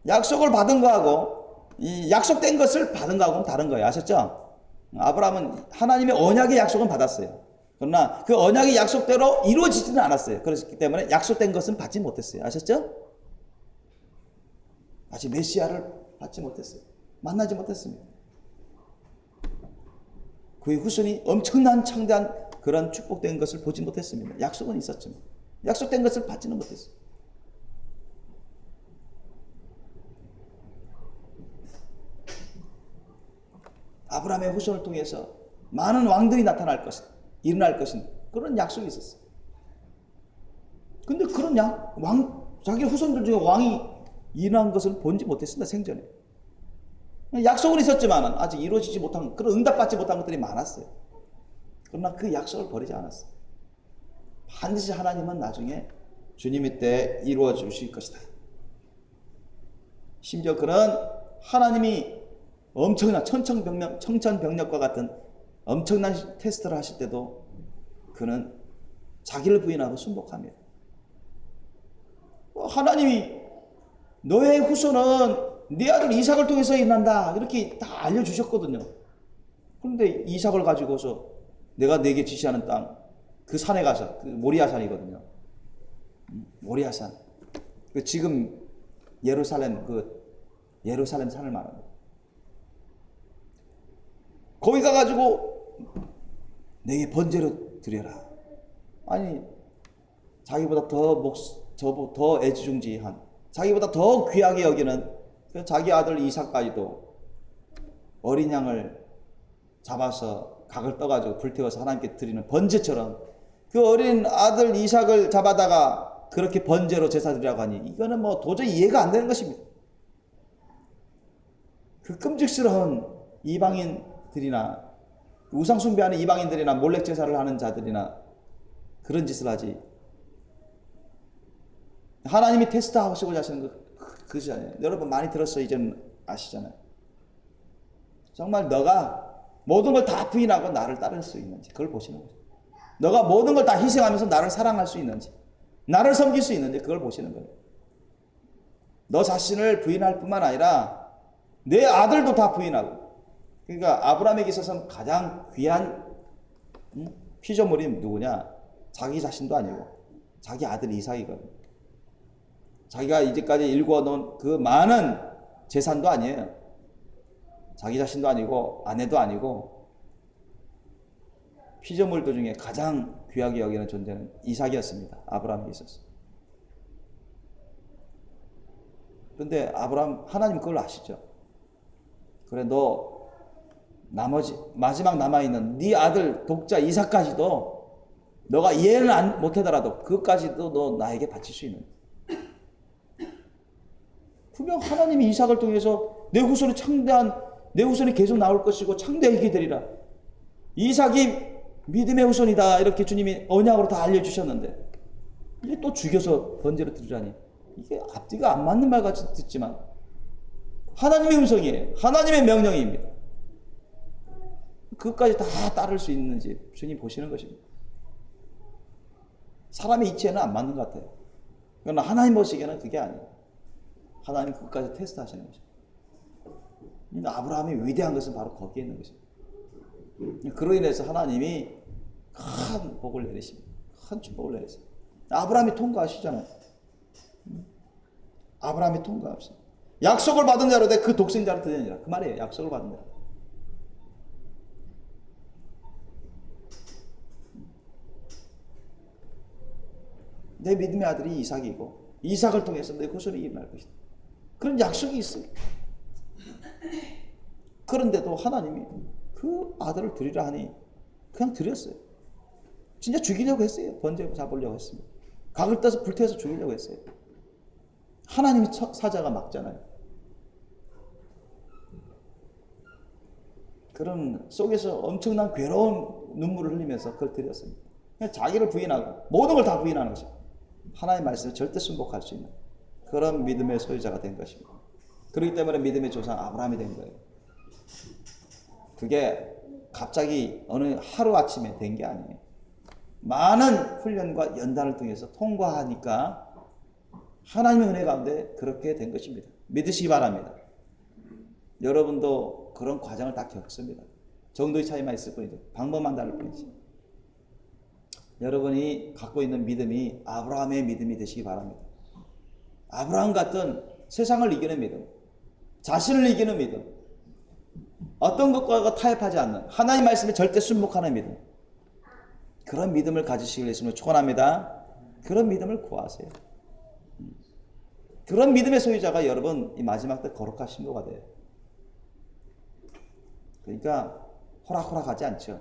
약속을 받은 거하고 이 약속된 것을 받은 거하고는 다른 거예요. 아셨죠? 아브라함은 하나님의 언약의 약속은 받았어요. 그러나 그 언약의 약속대로 이루어지지는 않았어요. 그렇기 때문에 약속된 것은 받지 못했어요. 아셨죠? 아직 메시아를 받지 못했어요. 만나지 못했습니다. 그의 후손이 엄청난 창대한 그런 축복된 것을 보지 못했습니다. 약속은 있었지만 약속된 것을 받지는 못했어요. 아브라함의 후손을 통해서 많은 왕들이 나타날 것이다. 일어날 것인 그런 약속이 있었어요. 근데 그런 자기 후손들 중에 왕이 일어난 것을 본지 못했습니다. 생전에. 약속은 있었지만 아직 이루어지지 못한, 그런 응답받지 못한 것들이 많았어요. 그러나 그 약속을 버리지 않았어요. 반드시 하나님은 나중에 주님의 때에 이루어 주실 것이다. 심지어 그런 하나님이 엄청난 청천벽력과 같은 엄청난 테스트를 하실 때도 그는 자기를 부인하고 순복합니다. 하나님이 너의 후손은 네 아들 이삭을 통해서 일어난다 이렇게 다 알려주셨거든요. 그런데 이삭을 가지고서 내가 네게 지시하는 땅, 그 산에 가서, 그 모리아산이거든요. 모리아산. 지금 예루살렘 산을 말합니다. 거기 가가지고 내게 번제로 드려라. 아니 자기보다 더 애지중지한, 자기보다 더 귀하게 여기는 자기 아들 이삭까지도 어린 양을 잡아서 각을 떠가지고 불태워서 하나님께 드리는 번제처럼 그 어린 아들 이삭을 잡아다가 그렇게 번제로 제사 드리라고 하니 이거는 뭐 도저히 이해가 안 되는 것입니다. 그 끔찍스러운 이방인들이나 우상 숭배하는 이방인들이나 몰래 제사를 하는 자들이나 그런 짓을 하지. 하나님이 테스트하시고자 하시는 그것이 아니에요. 여러분 많이 들었어요. 이제는 아시잖아요. 정말 너가 모든 걸 다 부인하고 나를 따를 수 있는지 그걸 보시는 거죠. 너가 모든 걸 다 희생하면서 나를 사랑할 수 있는지, 나를 섬길 수 있는지 그걸 보시는 거예요. 너 자신을 부인할 뿐만 아니라 내 아들도 다 부인하고. 그러니까 아브라함에게 있어서는 가장 귀한 피조물이 누구냐? 자기 자신도 아니고 자기 아들 이삭이거든. 자기가 이제까지 일궈놓은 그 많은 재산도 아니에요. 자기 자신도 아니고 아내도 아니고 피조물들 중에 가장 귀하게 여기는 존재는 이삭이었습니다. 아브라함에 있어서. 그런데 아브라함, 하나님 그걸 아시죠? 그래, 너 나머지 마지막 남아있는 네 아들 독자 이삭까지도 너가 이해는 못하더라도 그것까지도 너 나에게 바칠 수 있는. 분명 하나님이 이삭을 통해서 내 후손이 계속 나올 것이고 창대하게 되리라. 이삭이 믿음의 후손이다. 이렇게 주님이 언약으로 다 알려주셨는데 이게 또 죽여서 번제로 드리라니. 이게 앞뒤가 안 맞는 말 같이 듣지만 하나님의 음성이에요. 하나님의 명령입니다. 그것까지 다 따를 수 있는지 주님 보시는 것입니다. 사람의 이치에는 안 맞는 것 같아요. 그러나 하나님 보시기에는 그게 아니에요. 하나님 그것까지 테스트하시는 것입니다. 아브라함이 위대한 것은 바로 거기에 있는 것입니다. 그로 인해서 하나님이 큰 복을 내리십니다. 큰 축복을 내리십니다. 아브라함이 통과하시잖아요. 아브라함이 통과하십니다. 약속을 받은 자로 돼 그 독생자를 드리니라. 그 말이에요. 약속을 받은 자로. 내 믿음의 아들이 이삭이고 이삭을 통해서 내 후손이 일어날 것이다. 그런 약속이 있어요. 그런데도 하나님이 그 아들을 드리라 하니 그냥 드렸어요. 진짜 죽이려고 했어요. 번제 잡으려고 했습니다. 각을 떠서 불태워서 죽이려고 했어요. 하나님이 사자가 막잖아요. 그런 속에서 엄청난 괴로운 눈물을 흘리면서 그걸 드렸습니다. 그냥 자기를 부인하고 모든 걸 다 부인하는 것입니다. 하나님의 말씀을 절대 순복할 수 있는 그런 믿음의 소유자가 된 것입니다. 그렇기 때문에 믿음의 조상 아브라함이 된 거예요. 그게 갑자기 어느 하루아침에 된 게 아니에요. 많은 훈련과 연단을 통해서 통과하니까 하나님의 은혜 가운데 그렇게 된 것입니다. 믿으시기 바랍니다. 여러분도 그런 과정을 다 겪습니다. 정도의 차이만 있을 뿐이죠. 방법만 다를 뿐이지. 여러분이 갖고 있는 믿음이 아브라함의 믿음이 되시기 바랍니다. 아브라함 같은 세상을 이기는 믿음, 자신을 이기는 믿음, 어떤 것과 타협하지 않는 하나님 말씀에 절대 순복하는 믿음, 그런 믿음을 가지시길 예수님을 축원합니다. 그런 믿음을 구하세요. 그런 믿음의 소유자가 여러분 이 마지막 때 거룩한 신부가 돼요. 그러니까 호락호락하지 않죠.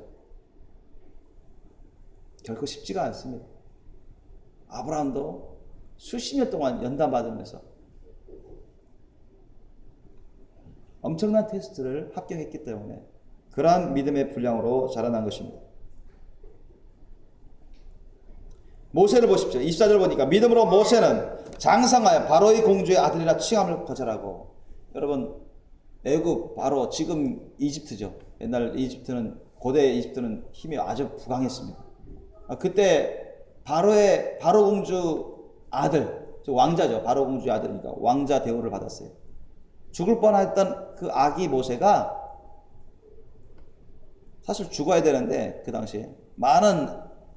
결코 쉽지가 않습니다. 아브라함도 수십 년 동안 연단받으면서 엄청난 테스트를 합격했기 때문에 그러한 믿음의 분량으로 자라난 것입니다. 모세를 보십시오. 24절 보니까 믿음으로 모세는 장성하여 바로의 공주의 아들이라 칭함을 거절하고. 여러분 애굽 바로 지금 이집트죠. 옛날 이집트는 고대 이집트는 힘이 아주 부강했습니다. 그때 바로 공주 아들, 왕자죠. 바로 공주의 아들이니까 왕자 대우를 받았어요. 죽을 뻔했던 그 아기 모세가 사실 죽어야 되는데 그 당시에 많은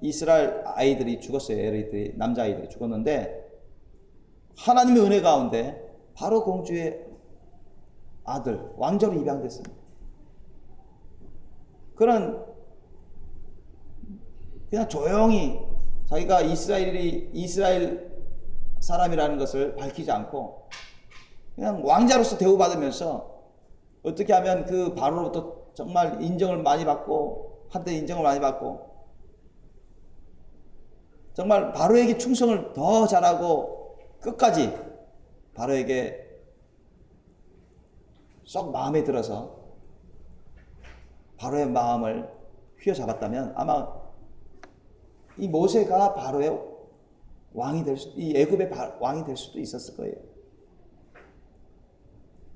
이스라엘 아이들이 죽었어요. 애들이, 남자아이들이 죽었는데 하나님의 은혜 가운데 바로 공주의 아들, 왕자로 입양됐습니다. 그런 그냥 조용히 자기가 이스라엘 사람이라는 것을 밝히지 않고 그냥 왕자로서 대우받으면서 어떻게 하면 그 바로로부터 정말 인정을 많이 받고 한때 인정을 많이 받고 정말 바로에게 충성을 더 잘하고 끝까지 바로에게 쏙 마음에 들어서 바로의 마음을 휘어잡았다면 아마 이 모세가 바로의 왕이 이 애굽의 왕이 될 수도 있었을 거예요.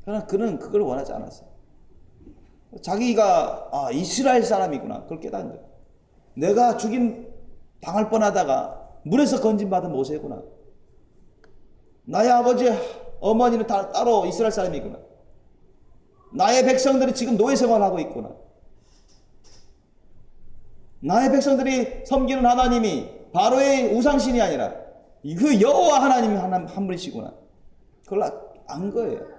그러나 그는 그걸 원하지 않았어요. 자기가 이스라엘 사람이구나 그걸 깨닫는 거예요. 내가 죽임 당할 뻔하다가 물에서 건진받은 모세구나. 나의 아버지 어머니는 따로 이스라엘 사람이구나. 나의 백성들이 지금 노예 생활하고 있구나. 나의 백성들이 섬기는 하나님이 바로의 우상신이 아니라 그 여호와 하나님이 한 분이시구나. 그걸 안 거예요.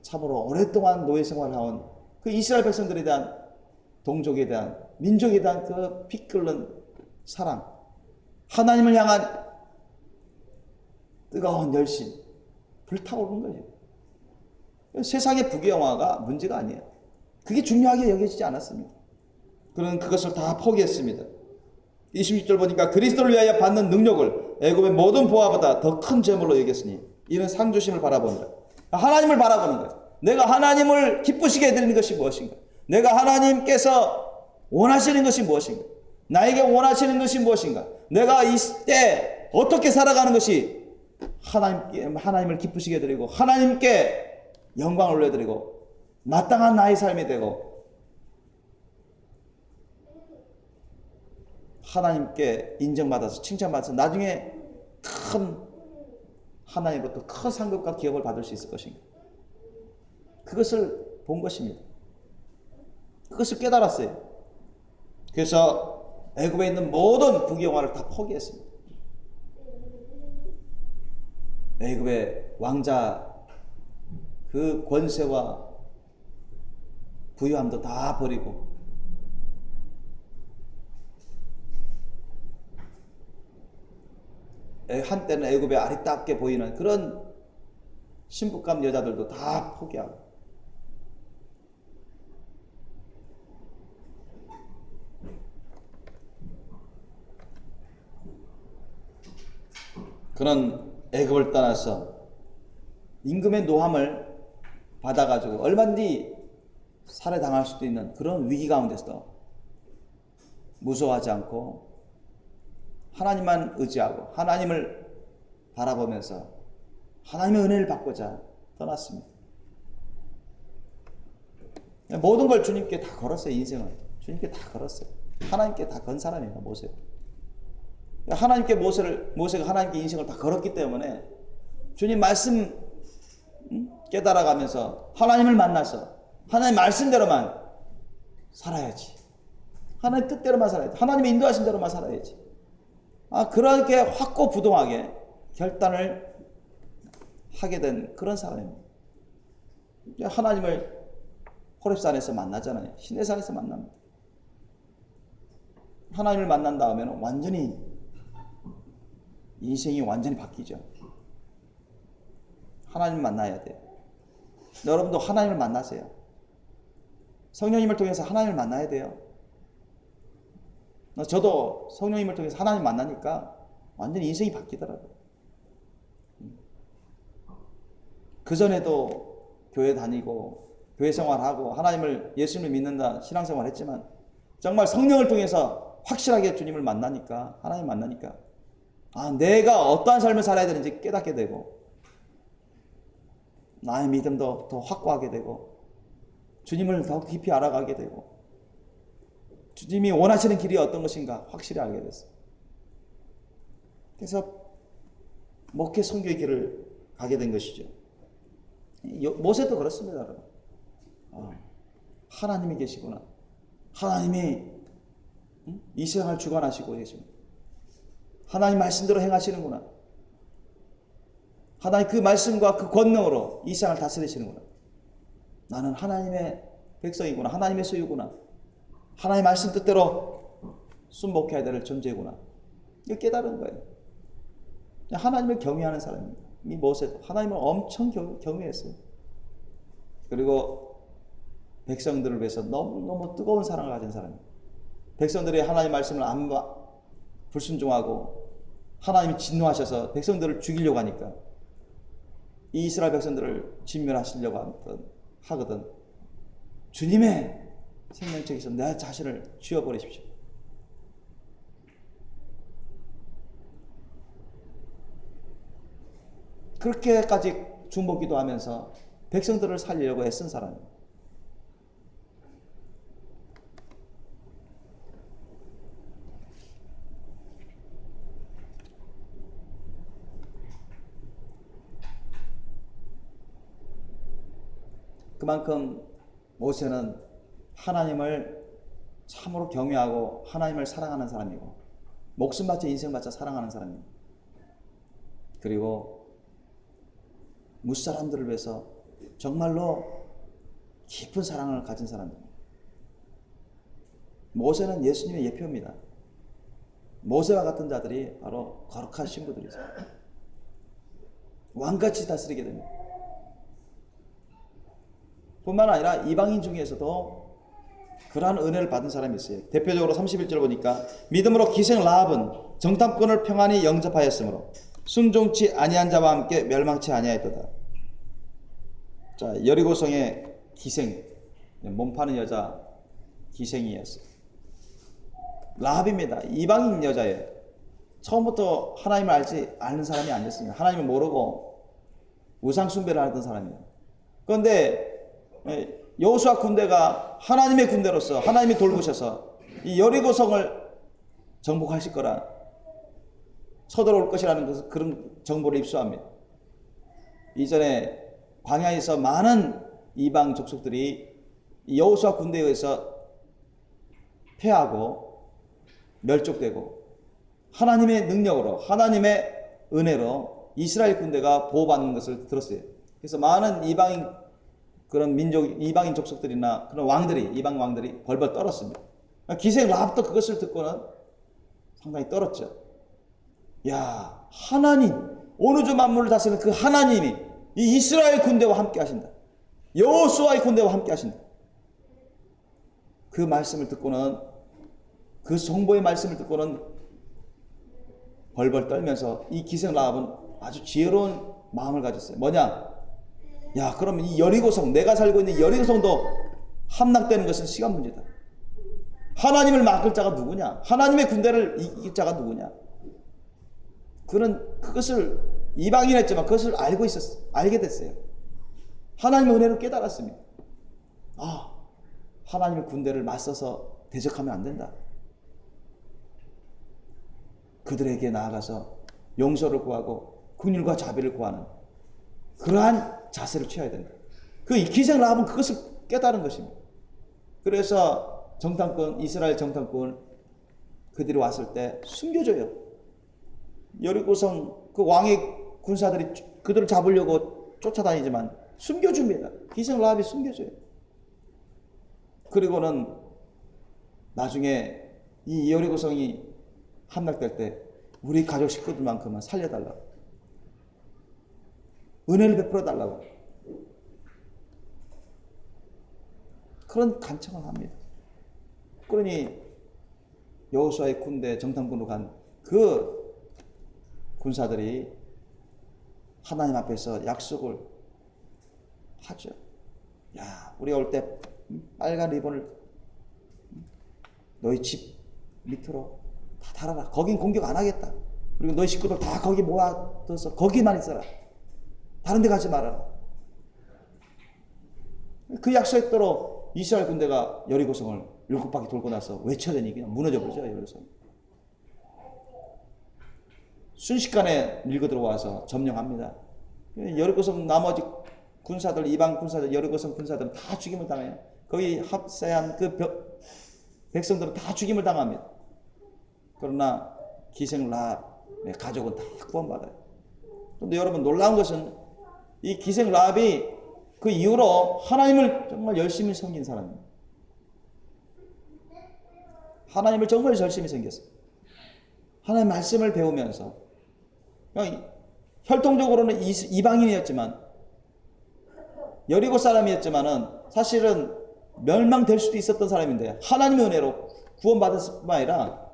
참으로 오랫동안 노예 생활해온 그 이스라엘 백성들에 대한 동족에 대한 민족에 대한 그 피 끓는 사랑, 하나님을 향한 뜨거운 열심, 불타오르는 거예요. 세상의 부귀영화가 문제가 아니에요. 그게 중요하게 여겨지지 않았습니다. 그는 그것을 다 포기했습니다. 26절 보니까 그리스도를 위하여 받는 능력을 애굽의 모든 보화보다 더 큰 재물로 여겼으니 이는 상주심을 바라보니라. 하나님을 바라보는 거예요. 내가 하나님을 기쁘시게 해드리는 것이 무엇인가? 내가 하나님께서 원하시는 것이 무엇인가? 나에게 원하시는 것이 무엇인가? 내가 이때 어떻게 살아가는 것이 하나님을 기쁘시게 해드리고 하나님께 영광을 올려드리고 마땅한 나의 삶이 되고 하나님께 인정받아서 칭찬받아서 나중에 큰 하나님으로부터 큰 상급과 기업을 받을 수 있을 것인가? 그것을 본 것입니다. 그것을 깨달았어요. 그래서 애굽에 있는 모든 부귀영화를 다 포기했습니다. 애굽의 왕자 그 권세와 부유함도 다 버리고 한때는 애굽에 아리따게 보이는 그런 신부감 여자들도 다 포기하고 그는 애굽을 떠나서 임금의 노함을 받아가지고 얼마든지 살해당할 수도 있는 그런 위기 가운데서도 무서워하지 않고 하나님만 의지하고 하나님을 바라보면서 하나님의 은혜를 받고자 떠났습니다. 모든 걸 주님께 다 걸었어요. 인생을 주님께 다 걸었어요. 하나님께 다 건 사람이에요. 모세. 하나님께 모세가 하나님께 인생을 다 걸었기 때문에 주님 말씀 깨달아가면서 하나님을 만나서 하나님 말씀대로만 살아야지. 하나님 뜻대로만 살아야지. 하나님의 인도하신 대로만 살아야지. 그렇게 확고부동하게 결단을 하게 된 그런 사람입니다. 하나님을 호렙산에서 만나잖아요. 시내산에서 만납니다. 하나님을 만난 다음에는 완전히 인생이 완전히 바뀌죠. 하나님을 만나야 돼요. 여러분도 하나님을 만나세요. 성령님을 통해서 하나님을 만나야 돼요. 저도 성령님을 통해서 하나님 만나니까 완전히 인생이 바뀌더라고요. 그전에도 교회 다니고 교회 생활하고 하나님을 예수님을 믿는다 신앙생활 했지만 정말 성령을 통해서 확실하게 주님을 만나니까 하나님 만나니까 내가 어떠한 삶을 살아야 되는지 깨닫게 되고 나의 믿음도 더 확고하게 되고 주님을 더 깊이 알아가게 되고 주님이 원하시는 길이 어떤 것인가 확실히 알게 됐어요. 그래서 목회 선교의 길을 가게 된 것이죠. 모세도 그렇습니다. 여러분. 하나님이 계시구나. 하나님이 이 세상을 주관하시고 계십니다. 하나님 말씀대로 행하시는구나. 하나님 그 말씀과 그 권능으로 이 세상을 다스리시는구나. 나는 하나님의 백성이구나. 하나님의 소유구나. 하나님의 말씀 뜻대로 순복해야 될 존재구나. 이거 깨달은 거예요. 하나님을 경외하는 사람입니다. 이 모세도 하나님을 엄청 경외했어요. 그리고 백성들을 위해서 너무너무 뜨거운 사랑을 가진 사람입니다. 백성들이 하나님의 말씀을 안 불순종하고 하나님이 진노하셔서 백성들을 죽이려고 하니까 이 이스라엘 백성들을 진멸하시려고 하거든. 주님의 생명책에서 내 자신을 쥐어버리십시오. 그렇게까지 중보기도 하면서 백성들을 살리려고 애쓴 사람입니다. 그만큼 모세는 하나님을 참으로 경외하고 하나님을 사랑하는 사람이고 목숨 바쳐 인생 바쳐 사랑하는 사람입니다. 그리고 무사람들을 위해서 정말로 깊은 사랑을 가진 사람입니다. 모세는 예수님의 예표입니다. 모세와 같은 자들이 바로 거룩한 신부들이죠. 왕같이 다스리게 됩니다. 뿐만 아니라 이방인 중에서도 그러한 은혜를 받은 사람이 있어요. 대표적으로 31절 보니까 믿음으로 기생 라합은 정탐꾼을 평안히 영접하였으므로 순종치 아니한 자와 함께 멸망치 아니하였도다. 자, 여리고성의 기생, 몸 파는 여자 기생이었어요. 라합입니다. 이방인 여자예요. 처음부터 하나님을 아는 사람이 아니었습니다. 하나님을 모르고 우상 숭배를 하던 사람이에요. 그런데 여호수아 군대가 하나님의 군대로서 하나님이 돌보셔서 이 여리고성을 정복하실 거라, 쳐들어올 것이라는 그런 정보를 입수합니다. 이전에 광야에서 많은 이방 족속들이 여호수아 군대에 의해서 패하고 멸족되고 하나님의 능력으로 하나님의 은혜로 이스라엘 군대가 보호받는 것을 들었어요. 그래서 많은 이방인 그런 민족, 이방인 족속들이나 그런 왕들이, 이방 왕들이 벌벌 떨었습니다. 기생 라합도 그것을 듣고는 상당히 떨었죠. 야, 하나님, 어느 주 만물을 다스리는 그 하나님이 이 이스라엘 군대와 함께 하신다. 여호수아의 군대와 함께 하신다. 그 말씀을 듣고는, 그 정보의 말씀을 듣고는 벌벌 떨면서 이 기생 라합은 아주 지혜로운 마음을 가졌어요. 뭐냐? 야, 그러면 이 여리고성, 내가 살고 있는 여리고성도 함락되는 것은 시간 문제다. 하나님을 막을 자가 누구냐? 하나님의 군대를 이길 자가 누구냐? 그는 그것을 이방인했지만 그것을 알게 됐어요. 하나님의 은혜를 깨달았습니다. 아, 하나님의 군대를 맞서서 대적하면 안 된다. 그들에게 나아가서 용서를 구하고 긍휼과 자비를 구하는 그러한 자세를 취해야 된다. 그 기생 라합은 그것을 깨달은 것입니다. 그래서 정탐꾼, 이스라엘 정탐꾼 그들이 왔을 때 숨겨줘요. 여리고성 그 왕의 군사들이 그들을 잡으려고 쫓아다니지만 숨겨줍니다. 기생 라합이 숨겨줘요. 그리고는 나중에 이 여리고성이 함락될 때 우리 가족 식구들만큼은 살려달라고, 은혜를 베풀어 달라고 그런 간청을 합니다. 그러니 여호수아의 군대 정탐꾼으로 간 그 군사들이 하나님 앞에서 약속을 하죠. 야, 우리 올 때 빨간 리본을 너희 집 밑으로 다 달아라. 거긴 공격 안 하겠다. 그리고 너희 식구들 다 거기 모아둬서 거기만 있어라. 다른 데 가지 말아라. 그 약속대로 이스라엘 군대가 여리고성을 7바퀴 돌고 나서 외쳐대니 그냥 무너져버리죠. 여리고성. 순식간에 밀고 들어와서 점령합니다. 여리고성 나머지 군사들, 이방 군사들, 여리고성 군사들은 다 죽임을 당해요. 거기 합세한 그 백성들은 다 죽임을 당합니다. 그러나 기생 라합의 가족은 다 구원받아요. 그런데 여러분 놀라운 것은 이 기생 라합이 그 이후로 하나님을 정말 열심히 섬긴 사람입니다. 하나님을 정말 열심히 섬겼어요. 하나님의 말씀을 배우면서 혈통적으로는 이방인이었지만 여리고 사람이었지만은 사실은 멸망될 수도 있었던 사람인데 하나님의 은혜로 구원받았을 뿐만 아니라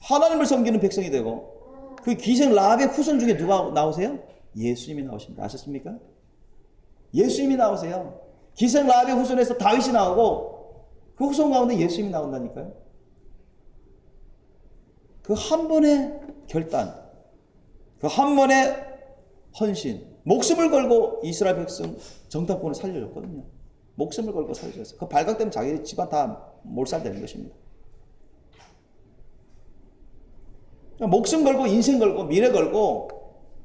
하나님을 섬기는 백성이 되고, 그 기생 라합의 후손 중에 누가 나오세요? 예수님이 나오십니다. 아셨습니까? 예수님이 나오세요. 기생 라합의 후손에서 다윗이 나오고 그 후손 가운데 예수님이 나온다니까요. 그 한 번의 결단, 그 한 번의 헌신, 목숨을 걸고 이스라엘 백성 정탐꾼을 살려줬거든요. 목숨을 걸고 살려줬어요. 그 발각되면 자기 집안 다 몰살되는 것입니다. 목숨 걸고 인생 걸고 미래 걸고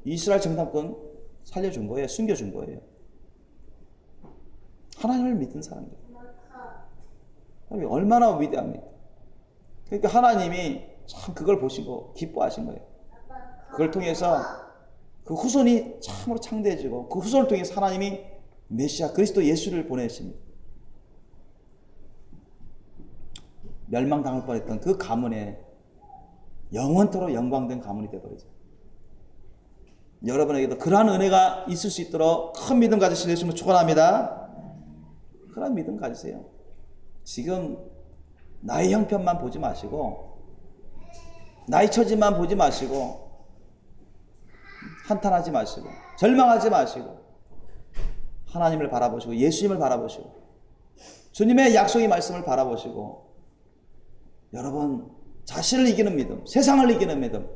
이스라엘 정탐꾼 살려준 거예요. 숨겨준 거예요. 하나님을 믿는 사람들. 얼마나 위대합니까? 그러니까 하나님이 참 그걸 보시고 기뻐하신 거예요. 그걸 통해서 그 후손이 참으로 창대해지고 그 후손을 통해서 하나님이 메시아 그리스도 예수를 보내십니다. 멸망당할 뻔했던 그 가문에 영원토록 영광된 가문이 되어버리죠. 여러분에게도 그러한 은혜가 있을 수 있도록 큰 믿음 가지실 예수님을 축원합니다. 그런 믿음 가지세요. 지금 나의 형편만 보지 마시고 나의 처지만 보지 마시고 한탄하지 마시고 절망하지 마시고 하나님을 바라보시고 예수님을 바라보시고 주님의 약속의 말씀을 바라보시고 여러분 자신을 이기는 믿음, 세상을 이기는 믿음,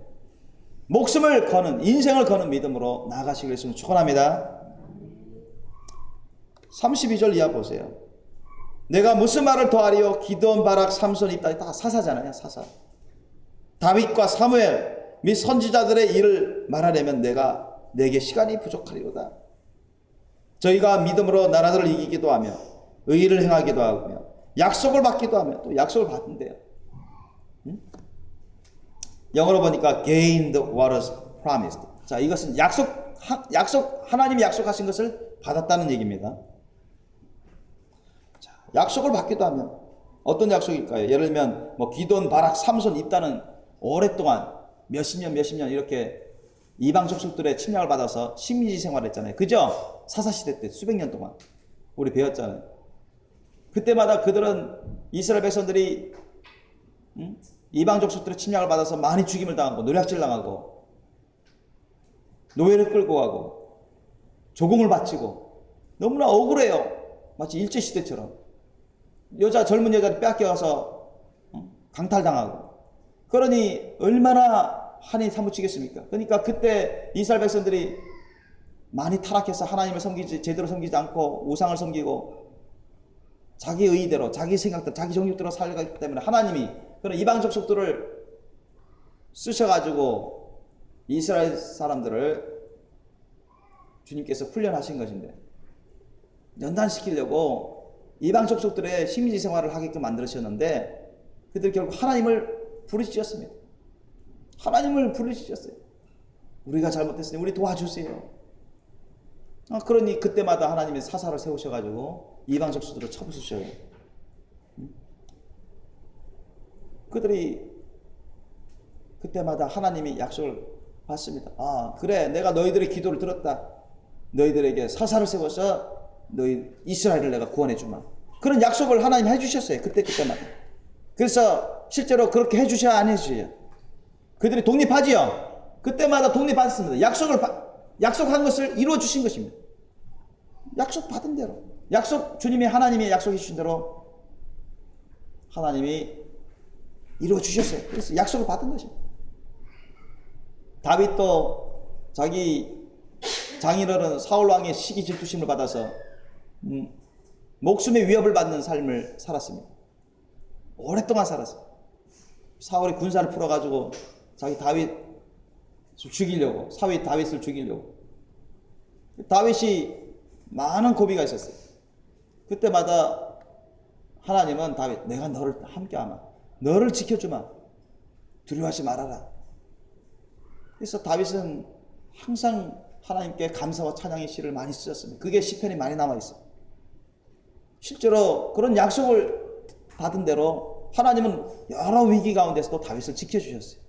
목숨을 거는 인생을 거는 믿음으로 나아가시길 예수님 축원합니다. 32절 이하 보세요. 내가 무슨 말을 더하리요? 기드온, 바락, 삼손, 입다 다 사사잖아요. 사사. 다윗과 사무엘 및 선지자들의 일을 말하려면 내게 시간이 부족하리로다. 저희가 믿음으로 나라들을 이기기도 하며 의의를 행하기도 하며 약속을 받기도 하며 또 약속을 받는데요. 영어로 보니까 gained what was promised. 자, 이것은 하나님이 약속하신 것을 받았다는 얘기입니다. 자, 약속을 받기도 하면 어떤 약속일까요? 예를 들면 기드온, 바락, 삼손, 입다는 오랫동안 몇십 년 이렇게 이방 족속들의 침략을 받아서 식민지 생활을 했잖아요. 그죠? 사사시대 때 수백 년 동안 우리 배웠잖아요. 그때마다 그들은 이스라엘 백성들이 이방 족속들의 침략을 받아서 많이 죽임을 당하고 노략질 당하고 노예를 끌고 가고 조공을 바치고 너무나 억울해요. 마치 일제시대처럼 젊은 여자를 빼앗겨가서 강탈당하고 그러니 얼마나 한이 사무치겠습니까? 그러니까 그때 이스라엘 백성들이 많이 타락해서 하나님을 제대로 섬기지 않고 우상을 섬기고 자기 의의대로 자기 생각대로 자기 정욕대로 살아가기 때문에 하나님이 그런 이방 족속들을 쓰셔가지고 이스라엘 사람들을 주님께서 훈련하신 것인데 연단시키려고 이방 족속들의 식민지 생활을 하게끔 만들으셨는데 그들 결국 하나님을 부르짖었습니다. 하나님을 부르짖었어요. 우리가 잘못했으니 우리 도와주세요. 그러니 그때마다 하나님이 사사를 세우셔가지고 이방 족속들을 쳐부수셔요. 그들이 그때마다 하나님이 약속을 받습니다. 그래, 내가 너희들의 기도를 들었다. 너희들에게 사사를 세워서 너희 이스라엘을 내가 구원해 주마. 그런 약속을 하나님이 해주셨어요. 그때마다. 그래서 실제로 그렇게 해주셔야 안 해주셔야. 그들이 독립하지요. 그때마다 독립받습니다. 약속한 것을 이루어 주신 것입니다. 약속 받은 대로. 주님이 하나님이 약속해 주신 대로 하나님이 이루어 주셨어요. 그래서 약속을 받은 것입니다. 다윗도 자기 장인어른 사울 왕의 시기 질투심을 받아서 목숨의 위협을 받는 삶을 살았습니다. 오랫동안 살았어요. 사울이 군사를 풀어가지고 자기 다윗을 죽이려고, 사위 다윗을 죽이려고. 다윗이 많은 고비가 있었어요. 그때마다 하나님은 다윗, 내가 너를 함께하마. 너를 지켜주마. 두려워하지 말아라. 그래서 다윗은 항상 하나님께 감사와 찬양의 시를 많이 쓰셨습니다. 그게 시편이 많이 남아있어요. 실제로 그런 약속을 받은 대로 하나님은 여러 위기 가운데서도 다윗을 지켜주셨어요.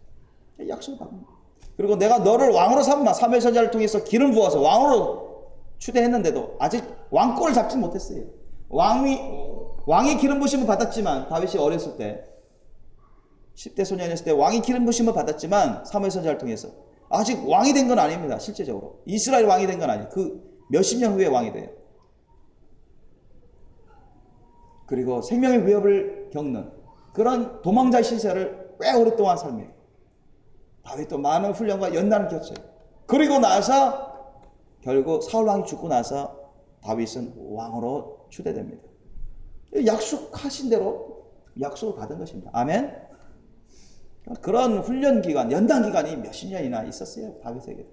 약속을 받은 거예요. 그리고 내가 너를 왕으로 삼아 사무엘 선지자를 통해서 기름 부어서 왕으로 추대했는데도 아직 왕권을 잡지 못했어요. 왕이 기름 부심을 받았지만 다윗이 어렸을 때 10대 소년이었을 때 왕이 기름 부심을 받았지만 사무엘 선지자를 통해서 아직 왕이 된 건 아닙니다. 실제적으로 이스라엘 왕이 된 건 아니에요. 그 몇십 년 후에 왕이 돼요. 그리고 생명의 위협을 겪는 그런 도망자의 신세를 꽤 오랫동안 삽니다. 다윗도 많은 훈련과 연단을 겪어요. 그리고 나서 결국 사울 왕이 죽고 나서 다윗은 왕으로 추대됩니다. 약속하신 대로 약속을 받은 것입니다. 아멘. 그런 훈련 기간, 연단 기간이 몇십 년이나 있었어요. 다윗에게.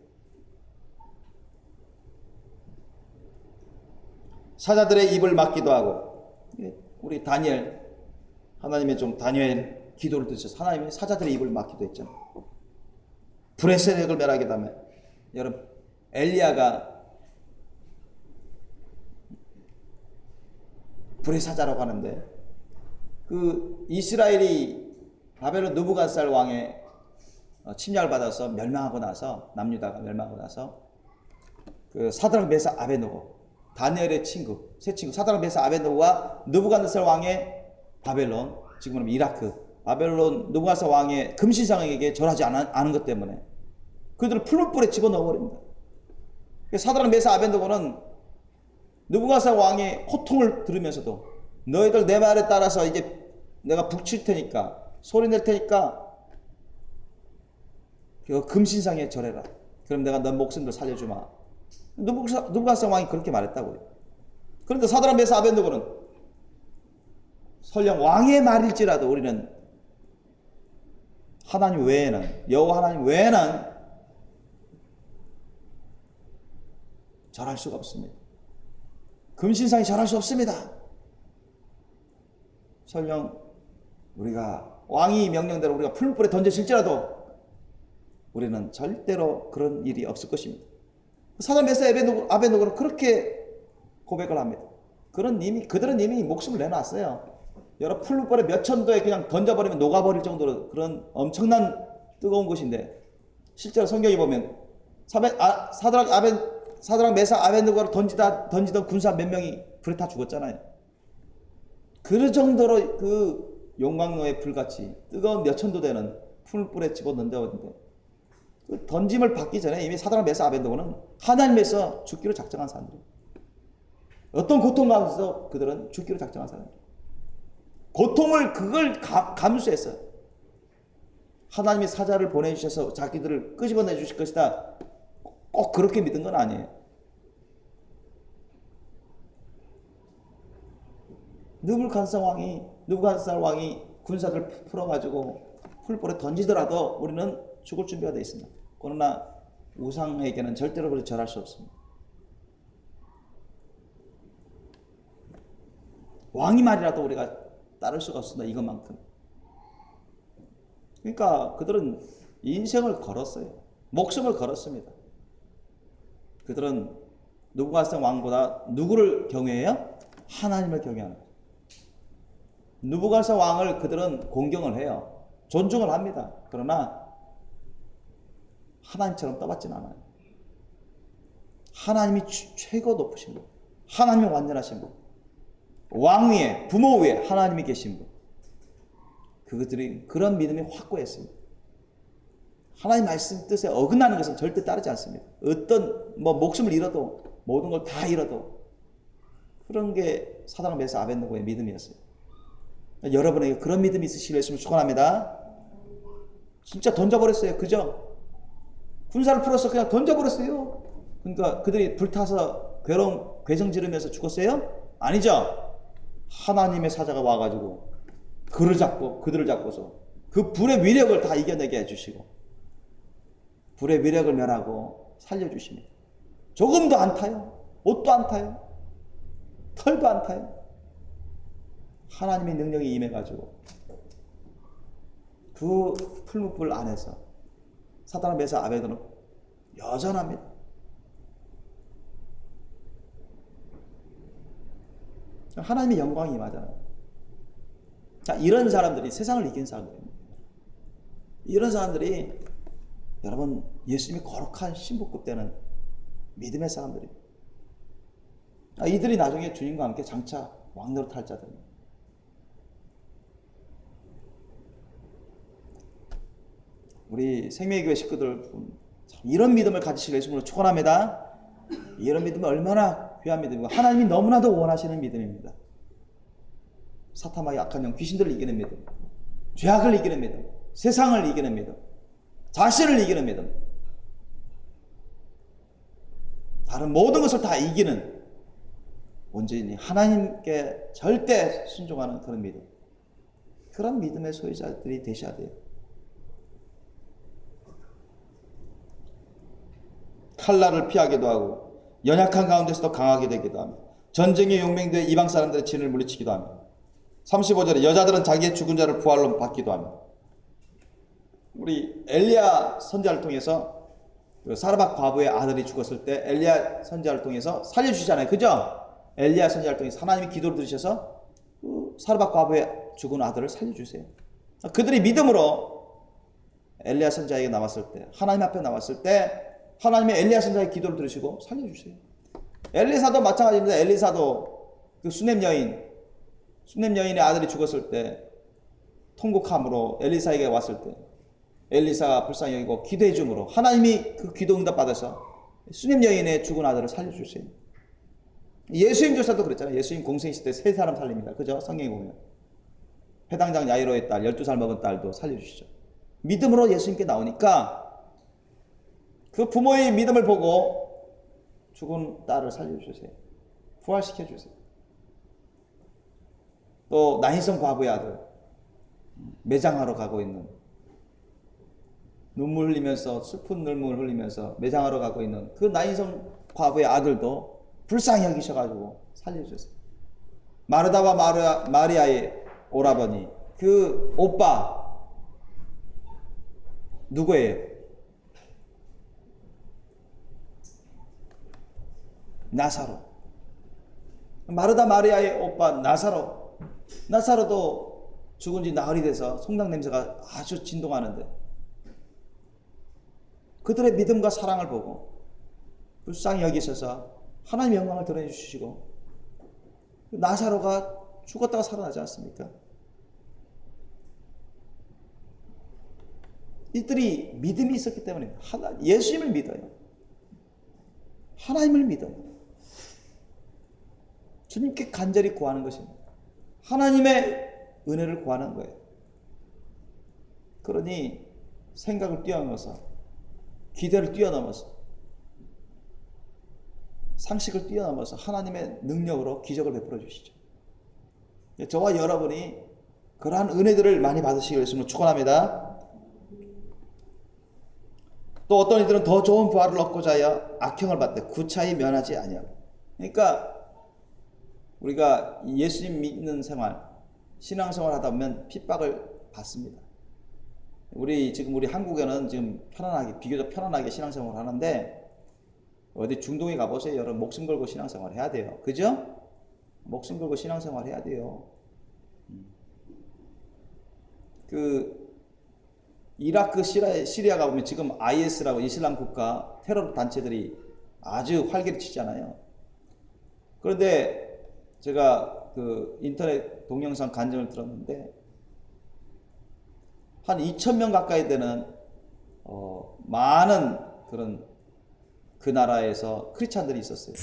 사자들의 입을 막기도 하고, 우리 다니엘, 하나님의 좀 다니엘 기도를 드셔서 하나님이 사자들의 입을 막기도 했잖아요. 불의 세력을 멸하게 하며, 여러분 엘리야가 불의 사자라고 하는데, 그 이스라엘이 바벨론 느부갓살 왕의 침략을 받아서 멸망하고 나서, 남유다가 멸망하고 나서 그 사드락 메삭 아베노고, 다니엘의 친구, 세 친구 사드락 메삭 아베노고가 느부갓네살 왕의 바벨론, 지금은 이라크 바벨론 느부갓네살 왕의 금신상에게 절하지 않은 것 때문에 그들을 풀무불에 집어넣어버립니다. 사드락 메삭 아베노고는 느부갓네살 왕의 호통을 들으면서도, 너희들 내 말에 따라서 이제 내가 북칠 테니까, 소리 낼 테니까 그 금신상에 절해라. 그럼 내가 너 목숨들 살려주마. 느부갓네살 왕이 그렇게 말했다고요. 그런데 사드락 메삭 아베노고는 설령 왕의 말일지라도 우리는 하나님 외에는, 여호와 하나님 외에는 절할 수가 없습니다. 금신상에 절할 수 없습니다. 설령 우리가 왕이 명령대로 우리가 풀무불에 던져질지라도 우리는 절대로 그런 일이 없을 것입니다. 사드락 메삭 아베노고는 그렇게 고백을 합니다. 그들은 이미 목숨을 내놨어요. 여러 풀무불에 몇 천도에 그냥 던져버리면 녹아버릴 정도로 그런 엄청난 뜨거운 곳인데, 실제로 성경에 보면 사드락 메삭 아베노고를 던지던 군사 몇 명이 불에 타 죽었잖아요. 그 정도로 그 용광로의 불같이 뜨거운 몇 천도 되는 풀불에 집어넣는다는데, 그 던짐을 받기 전에 이미 사드락 메삭 아베노고는 하나님에서 죽기로 작정한 사람들. 어떤 고통 가운데서 그들은 죽기로 작정한 사람들. 고통을 그걸 감수했어요. 하나님이 사자를 보내주셔서 자기들을 끄집어내 주실 것이다, 꼭 그렇게 믿은 건 아니에요. 느부갓네살 왕이 군사들 풀어가지고 풀불에 던지더라도 우리는 죽을 준비가 되어 있습니다. 그러나 우상에게는 절대로 그렇게 절할 수 없습니다. 왕이 말이라도 우리가 따를 수가 없습니다. 이것만큼. 그러니까 그들은 인생을 걸었어요. 목숨을 걸었습니다. 그들은 느부갓네살 왕보다 누구를 경외해요? 하나님을 경외하는 거예요. 느부갓네살 왕을 그들은 공경을 해요. 존중을 합니다. 그러나 하나님처럼 떠받지는 않아요. 하나님이 최고 높으신 분, 하나님이 완전하신 분, 왕 위에, 부모 위에 하나님이 계신 분, 그들이 그런 믿음이 확고했습니다. 하나님 말씀 뜻에 어긋나는 것은 절대 따르지 않습니다. 어떤 목숨을 잃어도, 모든 걸 다 잃어도, 그런 게 사드락 메삭 아베노고의 믿음이었어요. 여러분에게 그런 믿음이 있으시길 예수님을 축원합니다. 진짜 던져버렸어요. 그죠? 군사를 풀어서 그냥 던져버렸어요. 그러니까 그들이 불타서 괴성 지르면서 죽었어요? 아니죠. 하나님의 사자가 와가지고 그들을 잡고서 그 불의 위력을 다 이겨내게 해주시고, 불의 위력을 멸하고 살려주십니다. 조금도 안 타요. 옷도 안 타요. 털도 안 타요. 하나님의 능력이 임해가지고 그 풀무불 안에서 사드락 메삭 아베노고는 여전합니다. 하나님의 영광이 임하잖아요. 자, 이런 사람들이 세상을 이긴 사람들입니다. 이런 사람들이 여러분 예수님이 거룩한 신부급 되는 믿음의 사람들입니다. 이들이 나중에 주님과 함께 장차 왕노릇 할 자들입니다. 우리 생명의교회 식구들, 이런 믿음을 가지시길 예수님으로 축원합니다. 이런 믿음은 얼마나 귀한 믿음이고 하나님이 너무나도 원하시는 믿음입니다. 사탄과 약한 영, 귀신들을 이기는 믿음, 죄악을 이기는 믿음, 세상을 이기는 믿음, 자신을 이기는 믿음, 다른 모든 것을 다 이기는, 온전히 하나님께 절대 순종하는 그런 믿음, 그런 믿음의 소유자들이 되셔야 돼요. 칼날을 피하기도 하고 연약한 가운데서도 강하게 되기도 합니다. 전쟁에 용맹되어 이방 사람들의 진을 물리치기도 하며 35절에 여자들은 자기의 죽은 자를 부활로 받기도 하며 우리 엘리야 선지자를 통해서 그 사르밧 과부의 아들이 죽었을 때 엘리야 선지자를 통해서 살려주시잖아요. 그죠? 엘리야 선지자를 통해서 하나님이 기도를 들으셔서 그 사르밧 과부의 죽은 아들을 살려주세요. 그들이 믿음으로 엘리야 선지자에게 나왔을 때 하나님 앞에 나왔을 때 하나님이 엘리야 선지자의 기도를 들으시고 살려주세요. 엘리사도 마찬가지입니다. 엘리사도 그 수넴 여인의 아들이 죽었을 때 통곡함으로 엘리사에게 왔을 때 엘리사가 불쌍히 여기고 기도해 줌으로 하나님이 그 기도 응답 받아서 수넴 여인의 죽은 아들을 살려주세요. 예수님 조사도 그랬잖아요. 예수님 공생시 때 세 사람 살립니다. 그죠? 성경에 보면 회당장 야이로의 딸 12살 먹은 딸도 살려주시죠. 믿음으로 예수님께 나오니까 그 부모의 믿음을 보고 죽은 딸을 살려주세요. 부활시켜주세요. 또 나인성 과부의 아들 매장하러 가고 있는 눈물 흘리면서 슬픈 눈물 흘리면서 매장하러 가고 있는 그 나인성 과부의 아들도 불쌍히 여기셔가지고 살려주셨어요. 마르다와 마리아의 오라버니 그 오빠 누구예요? 나사로. 마르다 마리아의 오빠 나사로도 죽은 지 나흘이 돼서 송장 냄새가 아주 진동하는데 그들의 믿음과 사랑을 보고 불쌍히 여기셔서 하나님의 영광을 드러내 주시고 나사로가 죽었다가 살아나지 않습니까? 이들이 믿음이 있었기 때문에 예수님을 믿어요. 하나님을 믿어요. 주님께 간절히 구하는 것입니다. 하나님의 은혜를 구하는 거예요. 그러니 생각을 뛰어넘어서 기대를 뛰어넘어서 상식을 뛰어넘어서 하나님의 능력으로 기적을 베풀어 주시죠. 저와 여러분이 그러한 은혜들을 많이 받으시기를 예수님으로 축원합니다. 또 어떤 이들은 더 좋은 부활을 얻고자 하여 악형을 받되 구차히 면하지 아니하고. 그러니까 우리가 예수님 믿는 생활, 신앙생활 하다 보면 핍박을 받습니다. 우리 한국에는 지금 비교적 편안하게 신앙생활을 하는데 어디 중동에 가보세요. 여러분 목숨 걸고 신앙생활 해야 돼요. 그죠? 목숨 걸고 신앙생활 해야 돼요. 그 이라크 시리아 가보면 지금 IS라고 이슬람 국가 테러 단체들이 아주 활개를 치잖아요. 그런데 제가 그 인터넷 동영상 간증을 들었는데 한 2,000명 가까이 되는 많은 그 나라에서 크리스찬들이 있었어요.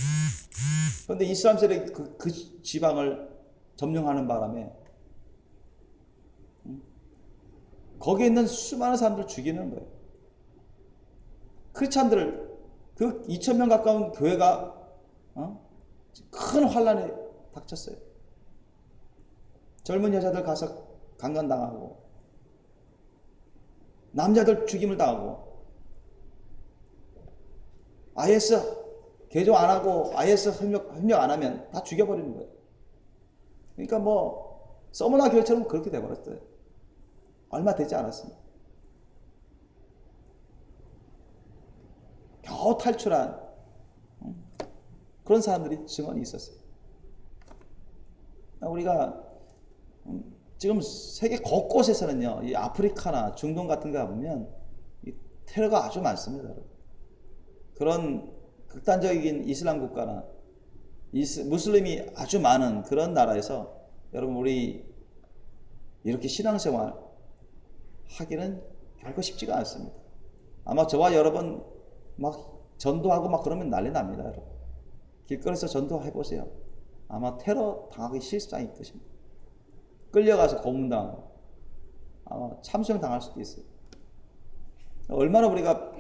그런데 이슬람 세력이 그 지방을 점령하는 바람에 거기에 있는 수많은 사람들을 죽이는 거예요. 크리스찬들을 그 2,000명 가까운 교회가 큰 환란에 닥쳤어요. 젊은 여자들 가서 강간당하고 남자들 죽임을 당하고 IS 개종 안 하고 IS 협력 안 하면 다 죽여버리는 거예요. 그러니까 뭐 서머나 교회처럼 그렇게 돼버렸어요. 얼마 되지 않았습니다. 겨우 탈출한 그런 사람들이 증언이 있었어요. 우리가 지금 세계 곳곳에서는요, 이 아프리카나 중동 같은 데 가보면 이 테러가 아주 많습니다. 그런 극단적인 이슬람 국가나 무슬림이 아주 많은 그런 나라에서 여러분 우리 이렇게 신앙생활 하기는 결코 쉽지가 않습니다. 아마 저와 여러분 막 전도하고 막 그러면 난리 납니다. 여러분. 길거리에서 전도해보세요. 아마 테러 당하기 실상이 있으십니다. 끌려가서 고문당하고 아마 참수형 당할 수도 있어요. 얼마나 우리가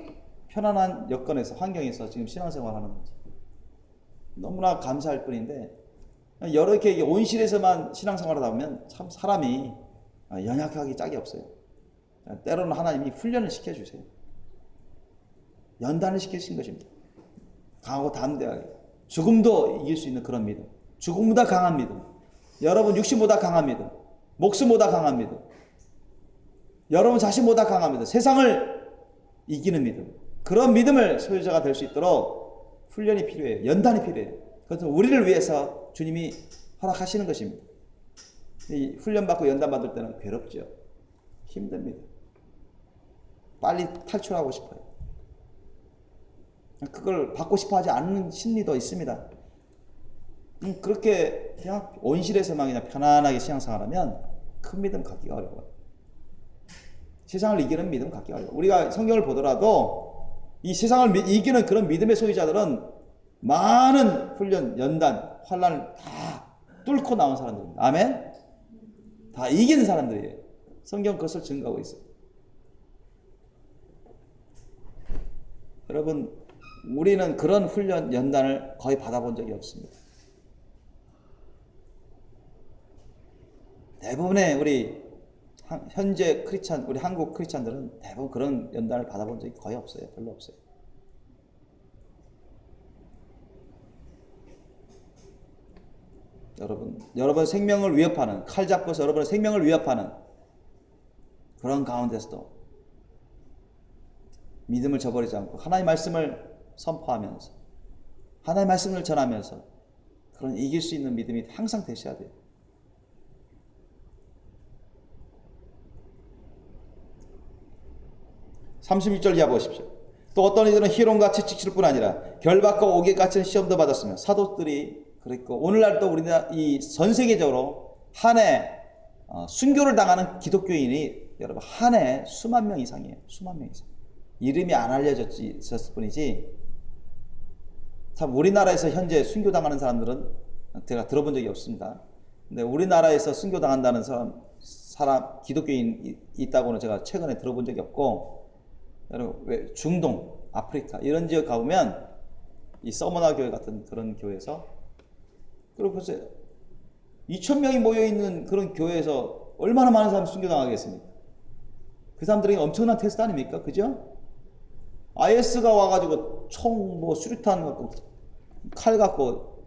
편안한 여건에서 환경에서 지금 신앙생활 하는 건지 너무나 감사할 뿐인데 여러 이렇게 온실에서만 신앙생활 하다 보면 참 사람이 연약하기 짝이 없어요. 때로는 하나님이 훈련을 시켜주세요. 연단을 시키신 것입니다. 강하고 담대하게 죽음도 이길 수 있는 그런 믿음. 죽음보다 강한 믿음, 여러분 육신보다 강한 믿음, 목숨보다 강한 믿음, 여러분 자신보다 강한 믿음, 세상을 이기는 믿음, 그런 믿음을 소유자가 될 수 있도록 훈련이 필요해요. 연단이 필요해요. 그것은 우리를 위해서 주님이 허락하시는 것입니다. 이 훈련받고 연단받을 때는 괴롭죠. 힘듭니다. 빨리 탈출하고 싶어요. 그걸 받고 싶어 하지 않는 심리도 있습니다. 그렇게 그냥 온실에서만 그냥 편안하게 신앙생활하면 큰 믿음 갖기가 어려워요. 세상을 이기는 믿음 갖기가 어려워요. 우리가 성경을 보더라도 이 세상을 이기는 그런 믿음의 소유자들은 많은 훈련, 연단, 환난을 다 뚫고 나온 사람들입니다. 아멘? 다 이기는 사람들이에요. 성경 그것을 증거하고 있어요. 여러분, 우리는 그런 훈련, 연단을 거의 받아본 적이 없습니다. 대부분의 우리 현재 크리스찬, 우리 한국 크리스찬들은 대부분 그런 연단을 받아본 적이 거의 없어요. 별로 없어요. 여러분 생명을 위협하는, 칼 잡고서 여러분의 생명을 위협하는 그런 가운데서도 믿음을 저버리지 않고 하나님의 말씀을 선포하면서 하나님의 말씀을 전하면서 그런 이길 수 있는 믿음이 항상 되셔야 돼요. (31절) 이하 보십시오. 또 어떤 이들은 희롱같이 지칠 뿐 아니라 결박과 오개같은 시험도 받았으며 사도들이 그랬고, 오늘날 또 우리나라 이 전 세계적으로 한 해 순교를 당하는 기독교인이 여러분 한 해 수만 명 이상이에요. 수만 명 이상. 이름이 안 알려졌을 뿐이지 참 우리나라에서 현재 순교당하는 사람들은 제가 들어본 적이 없습니다. 근데 우리나라에서 순교당한다는 사람 기독교인 있다고는 제가 최근에 들어본 적이 없고, 여러분 왜 중동, 아프리카 이런 지역 가보면 이 서머나 교회 같은 그런 교회에서, 그리고 보세요, 2,000명이 모여있는 그런 교회에서 얼마나 많은 사람이 순교당하겠습니까? 그 사람들이 엄청난 테스트 아닙니까? 그죠? IS가 와가지고 총, 수류탄 갖고, 칼 갖고,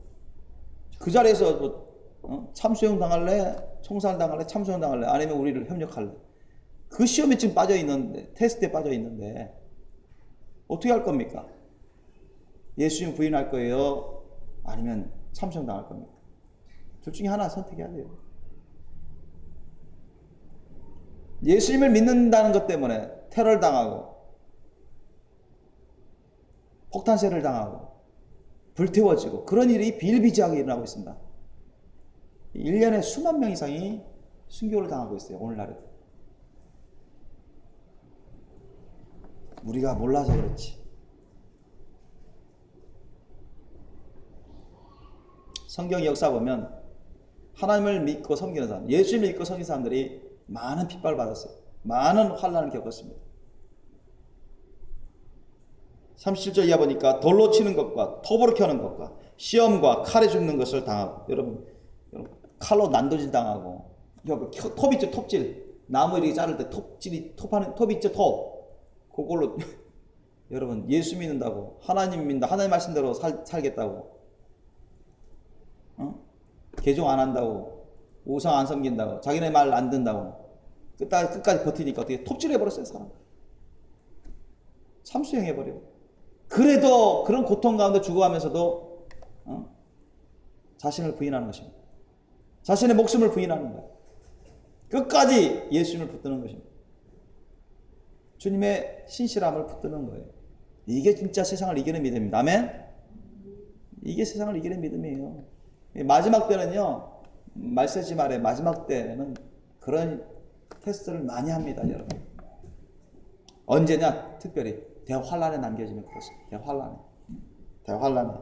그 자리에서 참수형 당할래? 총살 당할래? 참수형 당할래? 아니면 우리를 협력할래? 그 시험에 지금 빠져있는데, 테스트에 빠져있는데, 어떻게 할 겁니까? 예수님 부인할 거예요? 아니면 참수형 당할 겁니까? 둘 중에 하나 선택해야 돼요. 예수님을 믿는다는 것 때문에 테러를 당하고 폭탄세를 당하고 불태워지고 그런 일이 비일비재하게 일어나고 있습니다. 1년에 수만 명 이상이 순교를 당하고 있어요. 오늘날에도. 우리가 몰라서 그렇지. 성경 역사 보면 하나님을 믿고 섬기는 사람, 예수님을 믿고 섬기는 사람들이 많은 핍박을 받았어요. 많은 환난을 겪었습니다. 37절 이하 보니까 돌로 치는 것과 톱으로 켜는 것과 시험과 칼에 죽는 것을 당하고, 여러분 칼로 난도질 당하고, 톱 있죠, 톱질, 나무 이렇게 자를 때 톱 있죠, 톱, 그걸로 여러분 예수 믿는다고, 하나님 믿는다, 하나님 말씀대로 살겠다고, 개종 안 한다고, 우상 안 섬긴다고, 자기네 말 안 듣는다고 끝까지 버티니까 어떻게 톱질해버렸어요. 사람 참수형해버려요. 그래도 그런 고통 가운데 죽어가면서도 자신을 부인하는 것입니다. 자신의 목숨을 부인하는 거예요. 끝까지 예수님을 붙드는 것입니다. 주님의 신실함을 붙드는 거예요. 이게 진짜 세상을 이기는 믿음입니다. 아멘? 이게 세상을 이기는 믿음이에요. 마지막 때는요, 말세지 말에 마지막 때는 그런 테스트를 많이 합니다, 여러분. 언제냐? 특별히 대환란에 남겨지면 그렇습니다. 대환란에.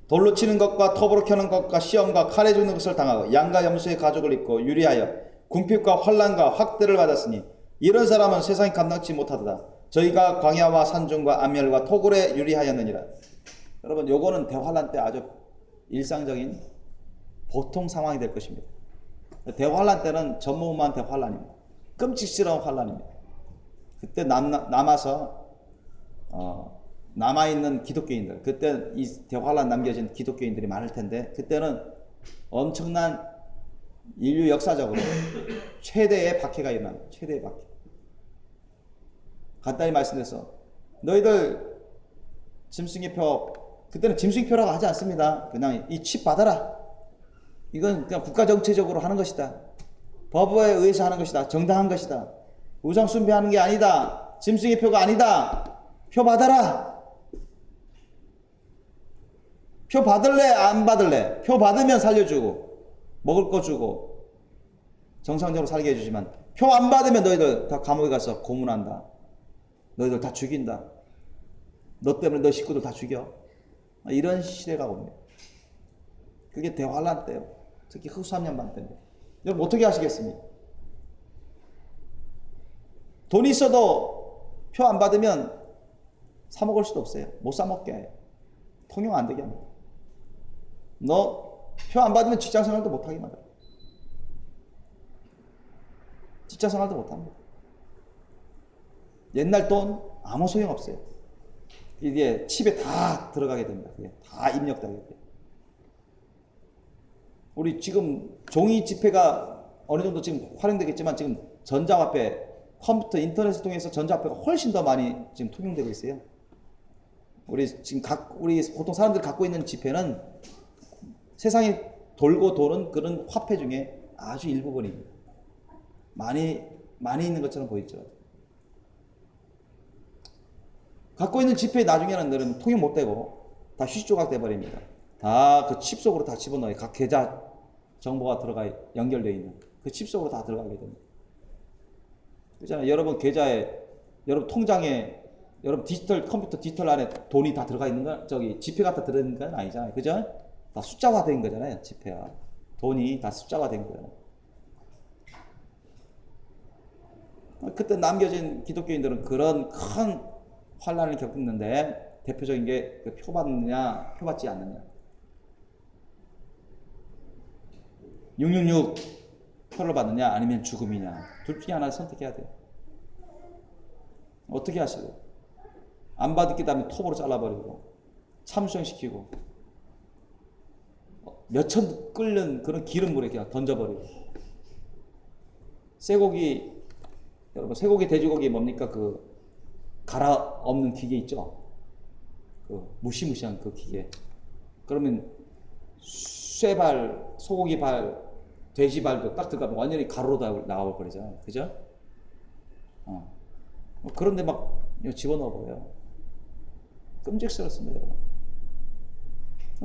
돌로 치는 것과 톱으로 켜는 것과 시험과 칼에 죽는 것을 당하고 양과 염소의 가죽을 입고 유리하여 궁핍과 환란과 학대를 받았으니 이런 사람은 세상이 감당치 못하도다. 저희가 광야와 산중과 암멸과 토굴에 유리하였느니라. 여러분, 요거는 대환란 때 아주 일상적인 보통 상황이 될 것입니다. 대환란 때는 전무후무한 대환란입니다. 끔찍스러운 환란입니다. 그때 남아서 남아있는 기독교인들, 그때 이 대환란 남겨진 기독교인들이 많을 텐데, 그때는 엄청난 인류 역사적으로 최대의 박해가 일어납니다. 최대의 박해. 간단히 말씀드려서 너희들 짐승기표, 그때는 짐승기표라고 하지 않습니다. 그냥 이 칩 받아라. 이건 그냥 국가 정치적으로 하는 것이다. 법에 의해서 하는 것이다. 정당한 것이다. 우상 숭배하는 게 아니다. 짐승기표가 아니다. 표 받아라. 표 받을래? 안 받을래? 표 받으면 살려주고 먹을 거 주고 정상적으로 살게 해주지만 표 안 받으면 너희들 다 감옥에 가서 고문한다. 너희들 다 죽인다. 너 때문에 너 식구들 다 죽여. 이런 시대가 옵니다. 그게 대환란 때요. 특히 흑수 3년반 때입니다. 여러분 어떻게 하시겠습니까? 돈이 있어도 표 안 받으면 사 먹을 수도 없어요. 못 사 먹게 해요. 통용 안 되게 합니다. 너 표 안 받으면 직장 생활도 못 하게 만들어요. 직장 생활도 못 합니다. 옛날 돈 아무 소용 없어요. 이게 칩에 다 들어가게 됩니다. 다 입력되게 돼요. 우리 지금 종이 지폐가 어느 정도 지금 활용되겠지만 지금 전자화폐, 컴퓨터, 인터넷을 통해서 전자화폐가 훨씬 더 많이 지금 통용되고 있어요. 우리 지금 우리 보통 사람들이 갖고 있는 지폐는 세상에 돌고 도는 그런 화폐 중에 아주 일부분입니다. 많이 있는 것처럼 보이죠. 갖고 있는 지폐 나중에는 통용 못 되고 다 휴지조각 돼버립니다. 다 그 칩 속으로 다 집어넣어요. 각 계좌 정보가 들어가 연결되어 있는 그 칩 속으로 다 들어가게 됩니다. 그렇잖아요. 여러분 계좌에, 여러분 통장에, 여러분 디지털 컴퓨터 디지털 안에 돈이 다 들어가 있는 건 저기 지폐가 다 들어있는 건 아니잖아요. 그죠? 다 숫자화 된 거잖아요. 지폐가. 돈이 다 숫자화 된 거예요. 그때 남겨진 기독교인들은 그런 큰 환란을 겪는데 대표적인 게 표 받느냐, 표 받지 않느냐. 666 표를 받느냐, 아니면 죽음이냐. 둘 중에 하나를 선택해야 돼요. 어떻게 하실래요? 안 받기 다음에 톱으로 잘라버리고, 참수형시키고, 몇천 끓는 그런 기름물에 그냥 던져버리고. 쇠고기, 여러분, 쇠고기, 돼지고기 뭡니까? 그, 갈아 엎는 기계 있죠? 그, 무시무시한 그 기계. 그러면, 쇠발, 소고기 발, 돼지 발도 딱 들어가면 완전히 가루로 다 나와버리잖아요. 그죠? 그런데 막 집어넣어버려요. 끔찍스럽습니다, 여러분.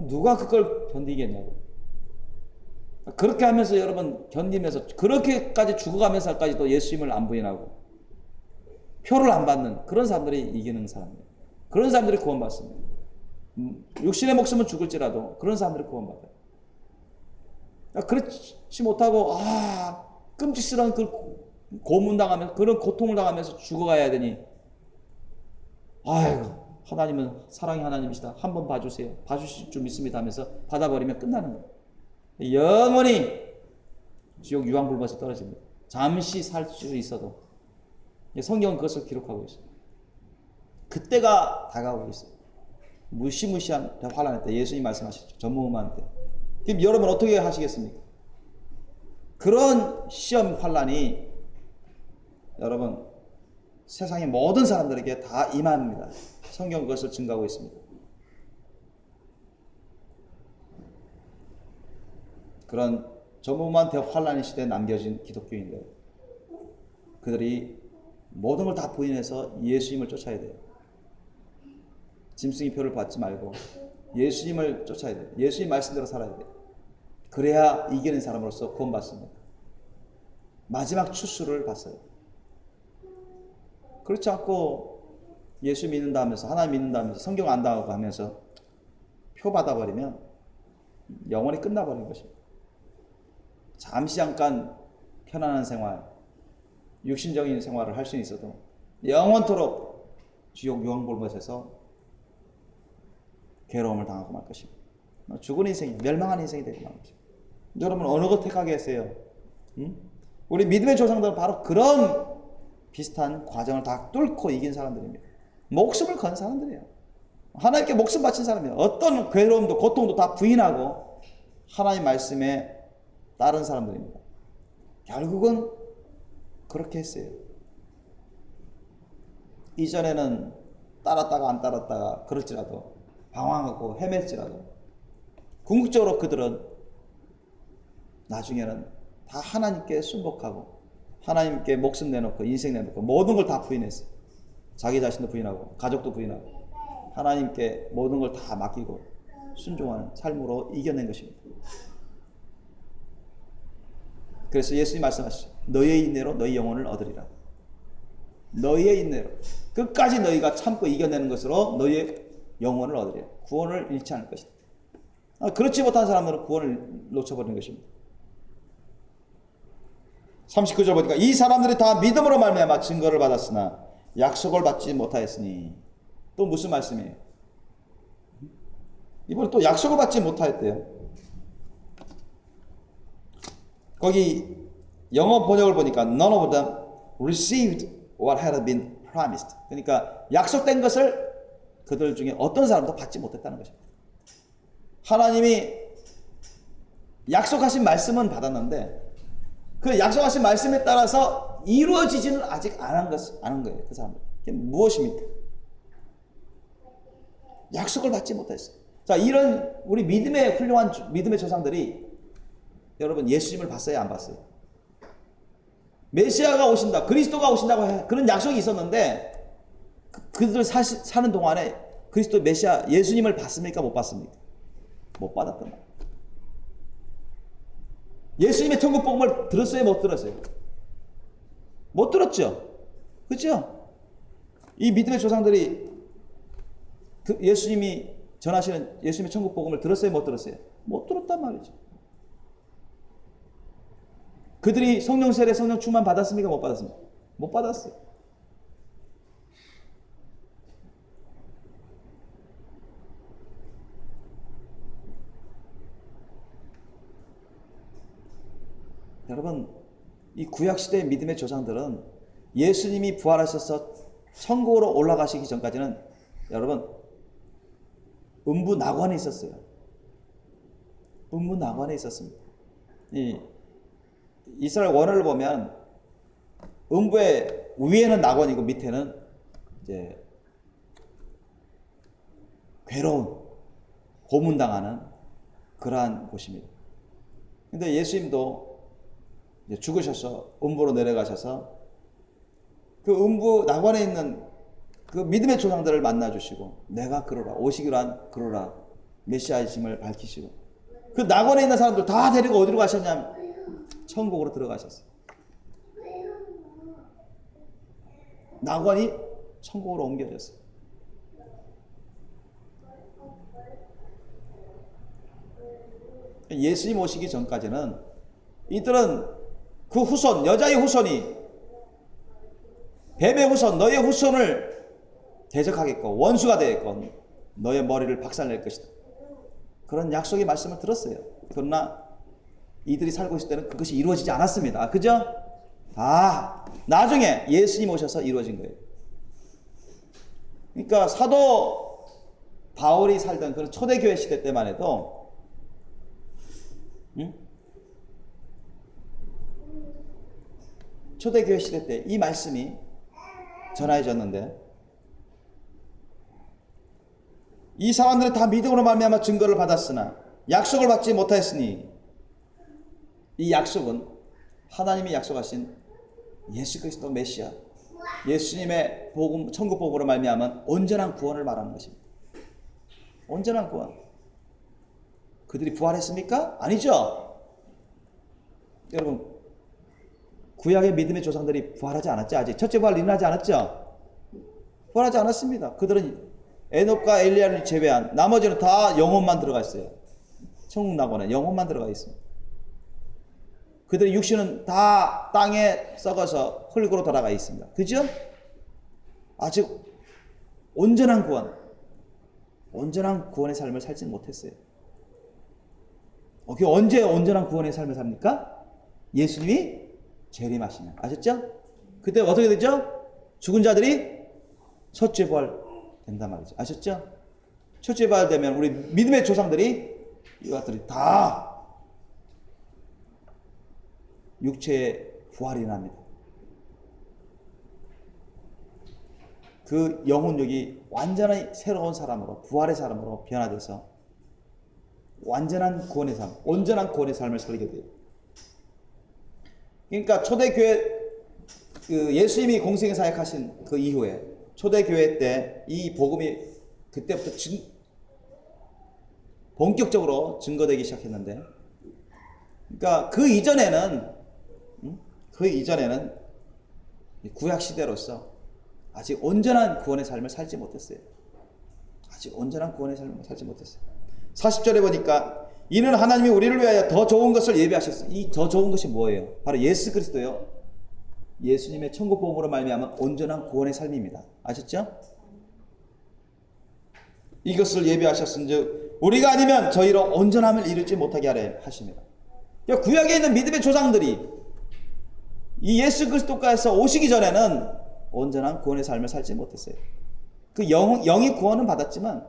누가 그걸 견디겠냐고. 그렇게 하면서 여러분 견디면서 그렇게까지 죽어가면서까지도 예수님을 안 부인하고 표를 안 받는 그런 사람들이 이기는 사람이에요. 그런 사람들이 구원받습니다. 육신의 목숨은 죽을지라도 그런 사람들이 구원받아요. 그렇지 못하고 끔찍스러운 그 고문당하면서 그런 고통을 당하면서 죽어가야 되니 아이고 하나님은 사랑의 하나님이시다. 한번 봐주세요. 봐주실 줄 믿습니다 하면서 받아버리면 끝나는 거예요. 영원히 지옥 유황불못에 떨어집니다. 잠시 살 수 있어도 성경은 그것을 기록하고 있어요. 그때가 다가오고 있어요. 무시무시한 환란의 때 예수님 말씀하셨죠. 전무후무한 때. 그럼 여러분 어떻게 하시겠습니까? 그런 시험 환란이 여러분 세상의 모든 사람들에게 다 임합니다. 성경은 그것을 증거하고 있습니다. 그런 전무후무한 대환란의 시대에 남겨진 기독교인들, 그들이 모든 걸 다 부인해서 예수님을 쫓아야 돼요. 짐승의 표를 받지 말고 예수님을 쫓아야 돼요. 예수님 말씀대로 살아야 돼요. 그래야 이기는 사람으로서 구원받습니다. 마지막 추수를 받아요. 그렇지 않고 예수 믿는다 하면서 하나님 믿는다 하면서 성경 안다고 하면서 표 받아버리면 영원히 끝나버리는 것입니다. 잠시 잠깐 편안한 생활, 육신적인 생활을 할 수 있어도 영원토록 지옥 유황불못에서 괴로움을 당하고 말 것입니다. 죽은 인생이, 멸망한 인생이 되고 말 것입니다. 여러분 어느 것 택하겠어요? 우리 믿음의 조상들은 바로 그런 비슷한 과정을 다 뚫고 이긴 사람들입니다. 목숨을 건 사람들이에요. 하나님께 목숨 바친 사람이에요. 어떤 괴로움도 고통도 다 부인하고 하나님 말씀에 따른 사람들입니다. 결국은 그렇게 했어요. 이전에는 따랐다가 안 따랐다가 그럴지라도 방황하고 헤맬지라도 궁극적으로 그들은 나중에는 다 하나님께 순복하고 하나님께 목숨 내놓고 인생 내놓고 모든 걸 다 부인했어요. 자기 자신도 부인하고 가족도 부인하고 하나님께 모든 걸 다 맡기고 순종하는 삶으로 이겨낸 것입니다. 그래서 예수님 말씀하시죠. 너희의 인내로 너희 영혼을 얻으리라. 너희의 인내로 끝까지 너희가 참고 이겨내는 것으로 너희의 영혼을 얻으리라. 구원을 잃지 않을 것이다. 그렇지 못한 사람들은 구원을 놓쳐버리는 것입니다. 39절 보니까 이 사람들이 다 믿음으로 말미암아 증거를 받았으나 약속을 받지 못하였으니, 또 무슨 말씀이에요? 이번에 또 약속을 받지 못하였대요. 거기 영어 번역을 보니까 none of them received what had been promised. 그러니까 약속된 것을 그들 중에 어떤 사람도 받지 못했다는 것입니다. 하나님이 약속하신 말씀은 받았는데 그 약속하신 말씀에 따라서 이루어지지는 아직 안 한 거예요. 그 사람들. 그게 무엇입니까? 약속을 받지 못했어요. 자, 이런 우리 믿음의 훌륭한 믿음의 조상들이 여러분 예수님을 봤어요, 안 봤어요? 메시아가 오신다, 그리스도가 오신다고 해. 그런 약속이 있었는데 그들 사는 동안에 그리스도 메시아 예수님을 봤습니까? 못 봤습니까? 못 받았단 말이에요. 예수님의 천국 복음을 들었어요? 못 들었어요? 못 들었죠? 그렇죠? 이 믿음의 조상들이 예수님이 전하시는 예수님의 천국 복음을 들었어요? 못 들었어요? 못 들었단 말이죠. 그들이 성령 세례, 성령 충만 받았습니까? 못 받았습니까? 못 받았어요. 여러분, 이 구약시대의 믿음의 조상들은 예수님이 부활하셔서 천국으로 올라가시기 전까지는 여러분 음부 낙원에 있었어요. 음부 낙원에 있었습니다. 이 이스라엘 원어를 보면 음부의 위에는 낙원이고 밑에는 이제 괴로운 고문당하는 그러한 곳입니다. 근데 예수님도 이제 죽으셔서 음부로 내려가셔서 그 음부 낙원에 있는 그 믿음의 조상들을 만나 주시고 내가 그러라, 오시기로 한 그러라 메시아이심을 밝히시고 그 낙원에 있는 사람들 다 데리고 어디로 가셨냐면 천국으로 들어가셨어요. 낙원이 천국으로 옮겨졌어요. 예수님 오시기 전까지는 이들은 그 후손, 여자의 후손이 뱀의 후손, 너의 후손을 대적하겠고 원수가 되겠고 너의 머리를 박살낼 것이다. 그런 약속의 말씀을 들었어요. 그러나 이들이 살고 있을 때는 그것이 이루어지지 않았습니다. 그죠? 나중에 예수님 오셔서 이루어진 거예요. 그러니까 사도 바울이 살던 그런 초대교회 시대 때만 해도 초대교회 시대 때 이 말씀이 전해졌는데 이 사람들은 다 믿음으로 말미암아 증거를 받았으나 약속을 받지 못하였으니 이 약속은 하나님이 약속하신 예수 그리스도 메시아 예수님의 복음 천국 복음으로 말미암은 온전한 구원을 말하는 것입니다. 온전한 구원. 그들이 부활했습니까? 아니죠. 여러분 구약의 믿음의 조상들이 부활하지 않았죠. 아직 첫째 부활 일어나지 않았죠. 부활하지 않았습니다. 그들은 에녹과 엘리야를 제외한 나머지는 다 영혼만 들어가 있어요. 천국 낙원에 영혼만 들어가 있습니다. 그들의 육신은 다 땅에 썩어서 흙으로 돌아가 있습니다. 그죠? 아직 온전한 구원의 삶을 살지는 못했어요. 그게 언제 온전한 구원의 삶을 삽니까? 예수님이 재림하시면. 아셨죠? 그때 어떻게 되죠? 죽은 자들이 첫째 부활 된단 말이죠. 아셨죠? 초대받으면 우리 믿음의 조상들이 이것들이 다 육체의 부활이 납니다. 그 영혼력이 완전히 새로운 사람으로, 부활의 사람으로 변화돼서 완전한 구원의 삶, 온전한 구원의 삶을 살게 돼요. 그러니까 초대교회, 그 예수님이 공생에 사역하신 그 이후에 초대교회 때 이 복음이 그때부터 본격적으로 증거되기 시작했는데, 그러니까 그 이전에는 구약 시대로서 아직 온전한 구원의 삶을 살지 못했어요. 아직 온전한 구원의 삶을 살지 못했어요. 40절에 보니까 이는 하나님이 우리를 위하여 더 좋은 것을 예비하셨어요. 이 더 좋은 것이 뭐예요? 바로 예수 그리스도요. 예수님의 천국 복음으로 말미암은 온전한 구원의 삶입니다. 아셨죠? 이것을 예비하셨은즉 우리가 아니면 저희로 온전함을 이루지 못하게 하려 하십니다. 그러니까 구약에 있는 믿음의 조상들이 이 예수 그리스도께서 오시기 전에는 온전한 구원의 삶을 살지 못했어요. 그 영이 구원은 받았지만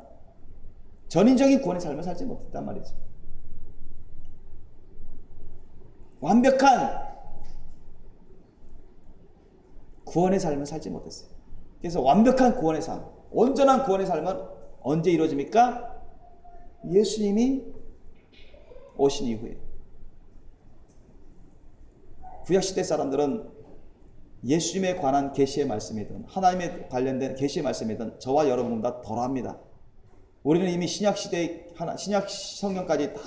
전인적인 구원의 삶을 살지 못했단 말이죠. 완벽한 구원의 삶을 살지 못했어요. 그래서 완벽한 구원의 삶, 온전한 구원의 삶은 언제 이루어집니까? 예수님이 오신 이후에. 구약시대 사람들은 예수님에 관한 계시의 말씀이든 하나님에 관련된 계시의 말씀이든 저와 여러분보다 덜합니다. 우리는 이미 신약시대 신약 성경까지 다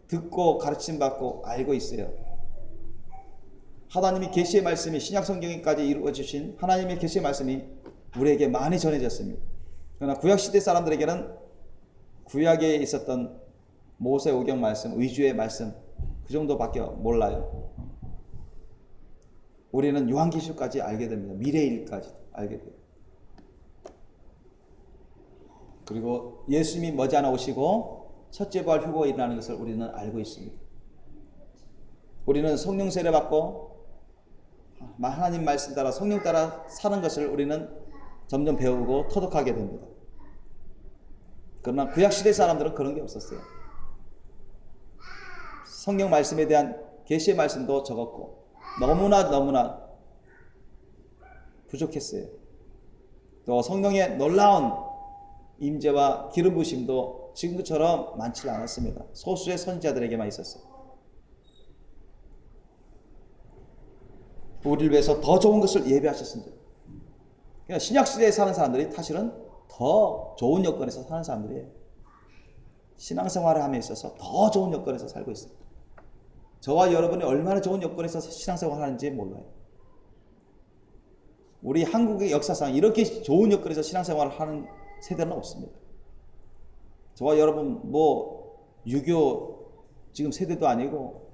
듣고 가르침 받고 알고 있어요. 하나님이 계시의 말씀이 신약 성경까지 이루어 주신 하나님의 계시의 말씀이 우리에게 많이 전해졌습니다. 그러나 구약시대 사람들에게는 구약에 있었던 모세 오경 말씀, 의주의 말씀 그 정도밖에 몰라요. 우리는 요한계시록까지 알게 됩니다. 미래일까지 알게 돼요. 그리고 예수님이 머지않아 오시고 첫째 부활 휴거가 일어나는 것을 우리는 알고 있습니다. 우리는 성령 세례 받고 하나님 말씀 따라 성령 따라 사는 것을 우리는 점점 배우고 터득하게 됩니다. 그러나 구약시대 사람들은 그런 게 없었어요. 성경 말씀에 대한 계시의 말씀도 적었고 너무나 부족했어요. 또 성령의 놀라운 임재와 기름 부으심도 지금처럼 많지 않았습니다. 소수의 선지자들에게만 있었어요. 우리를 위해서 더 좋은 것을 예비하셨습니다. 그러니까 신약시대에 사는 사람들이 사실은 더 좋은 여건에서 사는 사람들이에요. 신앙생활을 함에 있어서 더 좋은 여건에서 살고 있어요. 저와 여러분이 얼마나 좋은 여건에서 신앙생활을 하는지 몰라요. 우리 한국의 역사상 이렇게 좋은 여건에서 신앙생활을 하는 세대는 없습니다. 저와 여러분 6.25 지금 세대도 아니고,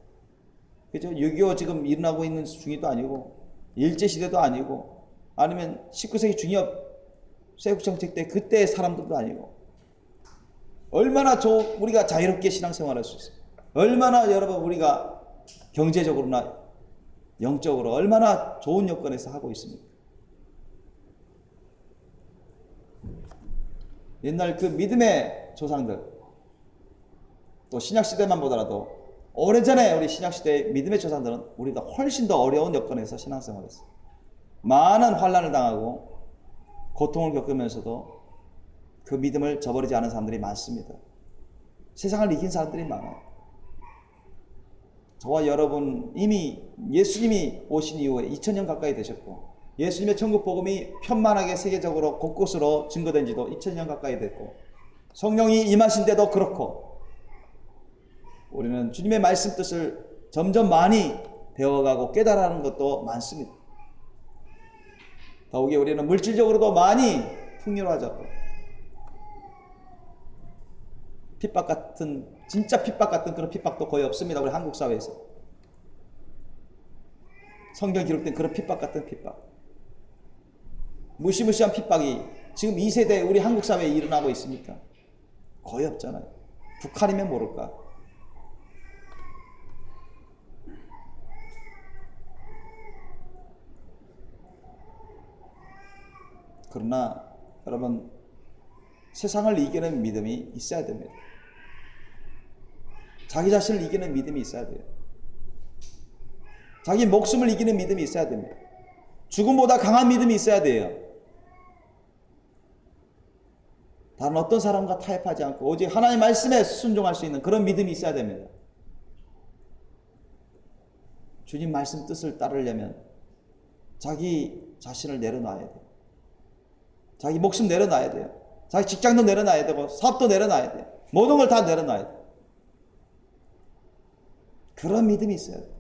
그죠? 6.25 지금 일어나고 있는 중이도 아니고, 일제시대도 아니고, 아니면 19세기 중엽 세국정책 때 그때의 사람들도 아니고, 얼마나 우리가 자유롭게 신앙생활할 수 있어요. 얼마나 여러분 우리가 경제적으로나 영적으로 얼마나 좋은 여건에서 하고 있습니까? 옛날 그 믿음의 조상들, 또 신약시대만 보더라도 오래전에 우리 신약시대의 믿음의 조상들은 우리가 훨씬 더 어려운 여건에서 신앙생활했어요. 많은 환난을 당하고 고통을 겪으면서도 그 믿음을 저버리지 않은 사람들이 많습니다. 세상을 이긴 사람들이 많아요. 저와 여러분 이미 예수님이 오신 이후에 2000년 가까이 되셨고, 예수님의 천국 복음이 편만하게 세계적으로 곳곳으로 증거된 지도 2000년 가까이 됐고, 성령이 임하신데도 그렇고, 우리는 주님의 말씀 뜻을 점점 많이 배워가고 깨달아가는 것도 많습니다. 더욱이 우리는 물질적으로도 많이 풍요로워졌고, 핍박 같은, 진짜 핍박 같은 그런 핍박도 거의 없습니다. 우리 한국 사회에서. 성경 기록된 그런 핍박 같은 핍박, 무시무시한 핍박이 지금 이 세대에 우리 한국 사회에 일어나고 있습니까? 거의 없잖아요. 북한이면 모를까. 그러나 여러분, 세상을 이기는 믿음이 있어야 됩니다. 자기 자신을 이기는 믿음이 있어야 돼요. 자기 목숨을 이기는 믿음이 있어야 됩니다. 죽음보다 강한 믿음이 있어야 돼요. 다른 어떤 사람과 타협하지 않고 오직 하나님의 말씀에 순종할 수 있는 그런 믿음이 있어야 됩니다. 주님 말씀 뜻을 따르려면 자기 자신을 내려놔야 돼요. 자기 목숨 내려놔야 돼요. 자기 직장도 내려놔야 되고 사업도 내려놔야 돼요. 모든 걸 다 내려놔야 돼요. 그런 믿음이 있어야 돼요.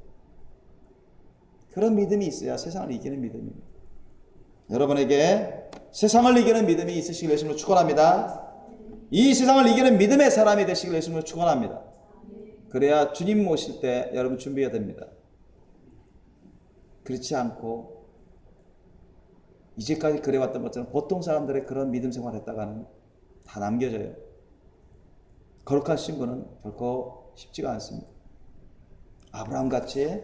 그런 믿음이 있어야 세상을 이기는 믿음입니다. 여러분에게 세상을 이기는 믿음이 있으시길 예수님으로 축원합니다. 이 세상을 이기는 믿음의 사람이 되시길 예수님으로 축원합니다. 그래야 주님 오실 때 여러분 준비해야 됩니다. 그렇지 않고 이제까지 그래왔던 것처럼 보통 사람들의 그런 믿음 생활을 했다가는 다 남겨져요. 거룩한 신분은 결코 쉽지가 않습니다. 아브라함같이,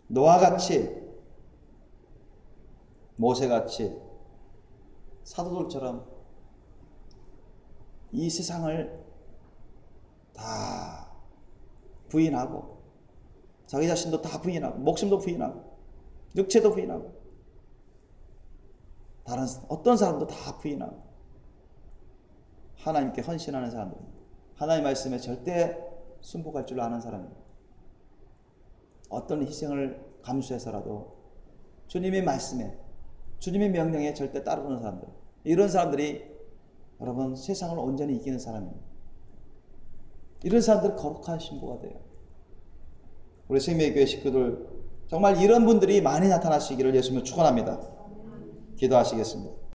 노아같이, 모세같이 사도들처럼 이 세상을 다 부인하고 자기 자신도 다 부인하고 목숨도 부인하고 육체도 부인하고 다른 어떤 사람도 다 부인하고 하나님께 헌신하는 사람들입니다. 하나님 말씀에 절대 순복할 줄 아는 사람입니다. 어떤 희생을 감수해서라도 주님의 말씀에 주님의 명령에 절대 따르는 사람들, 이런 사람들이 여러분 세상을 온전히 이기는 사람입니다. 이런 사람들은 거룩한 신부가 돼요. 우리 생명교회 식구들 정말 이런 분들이 많이 나타나시기를 예수님을 축원합니다. 기도하시겠습니다.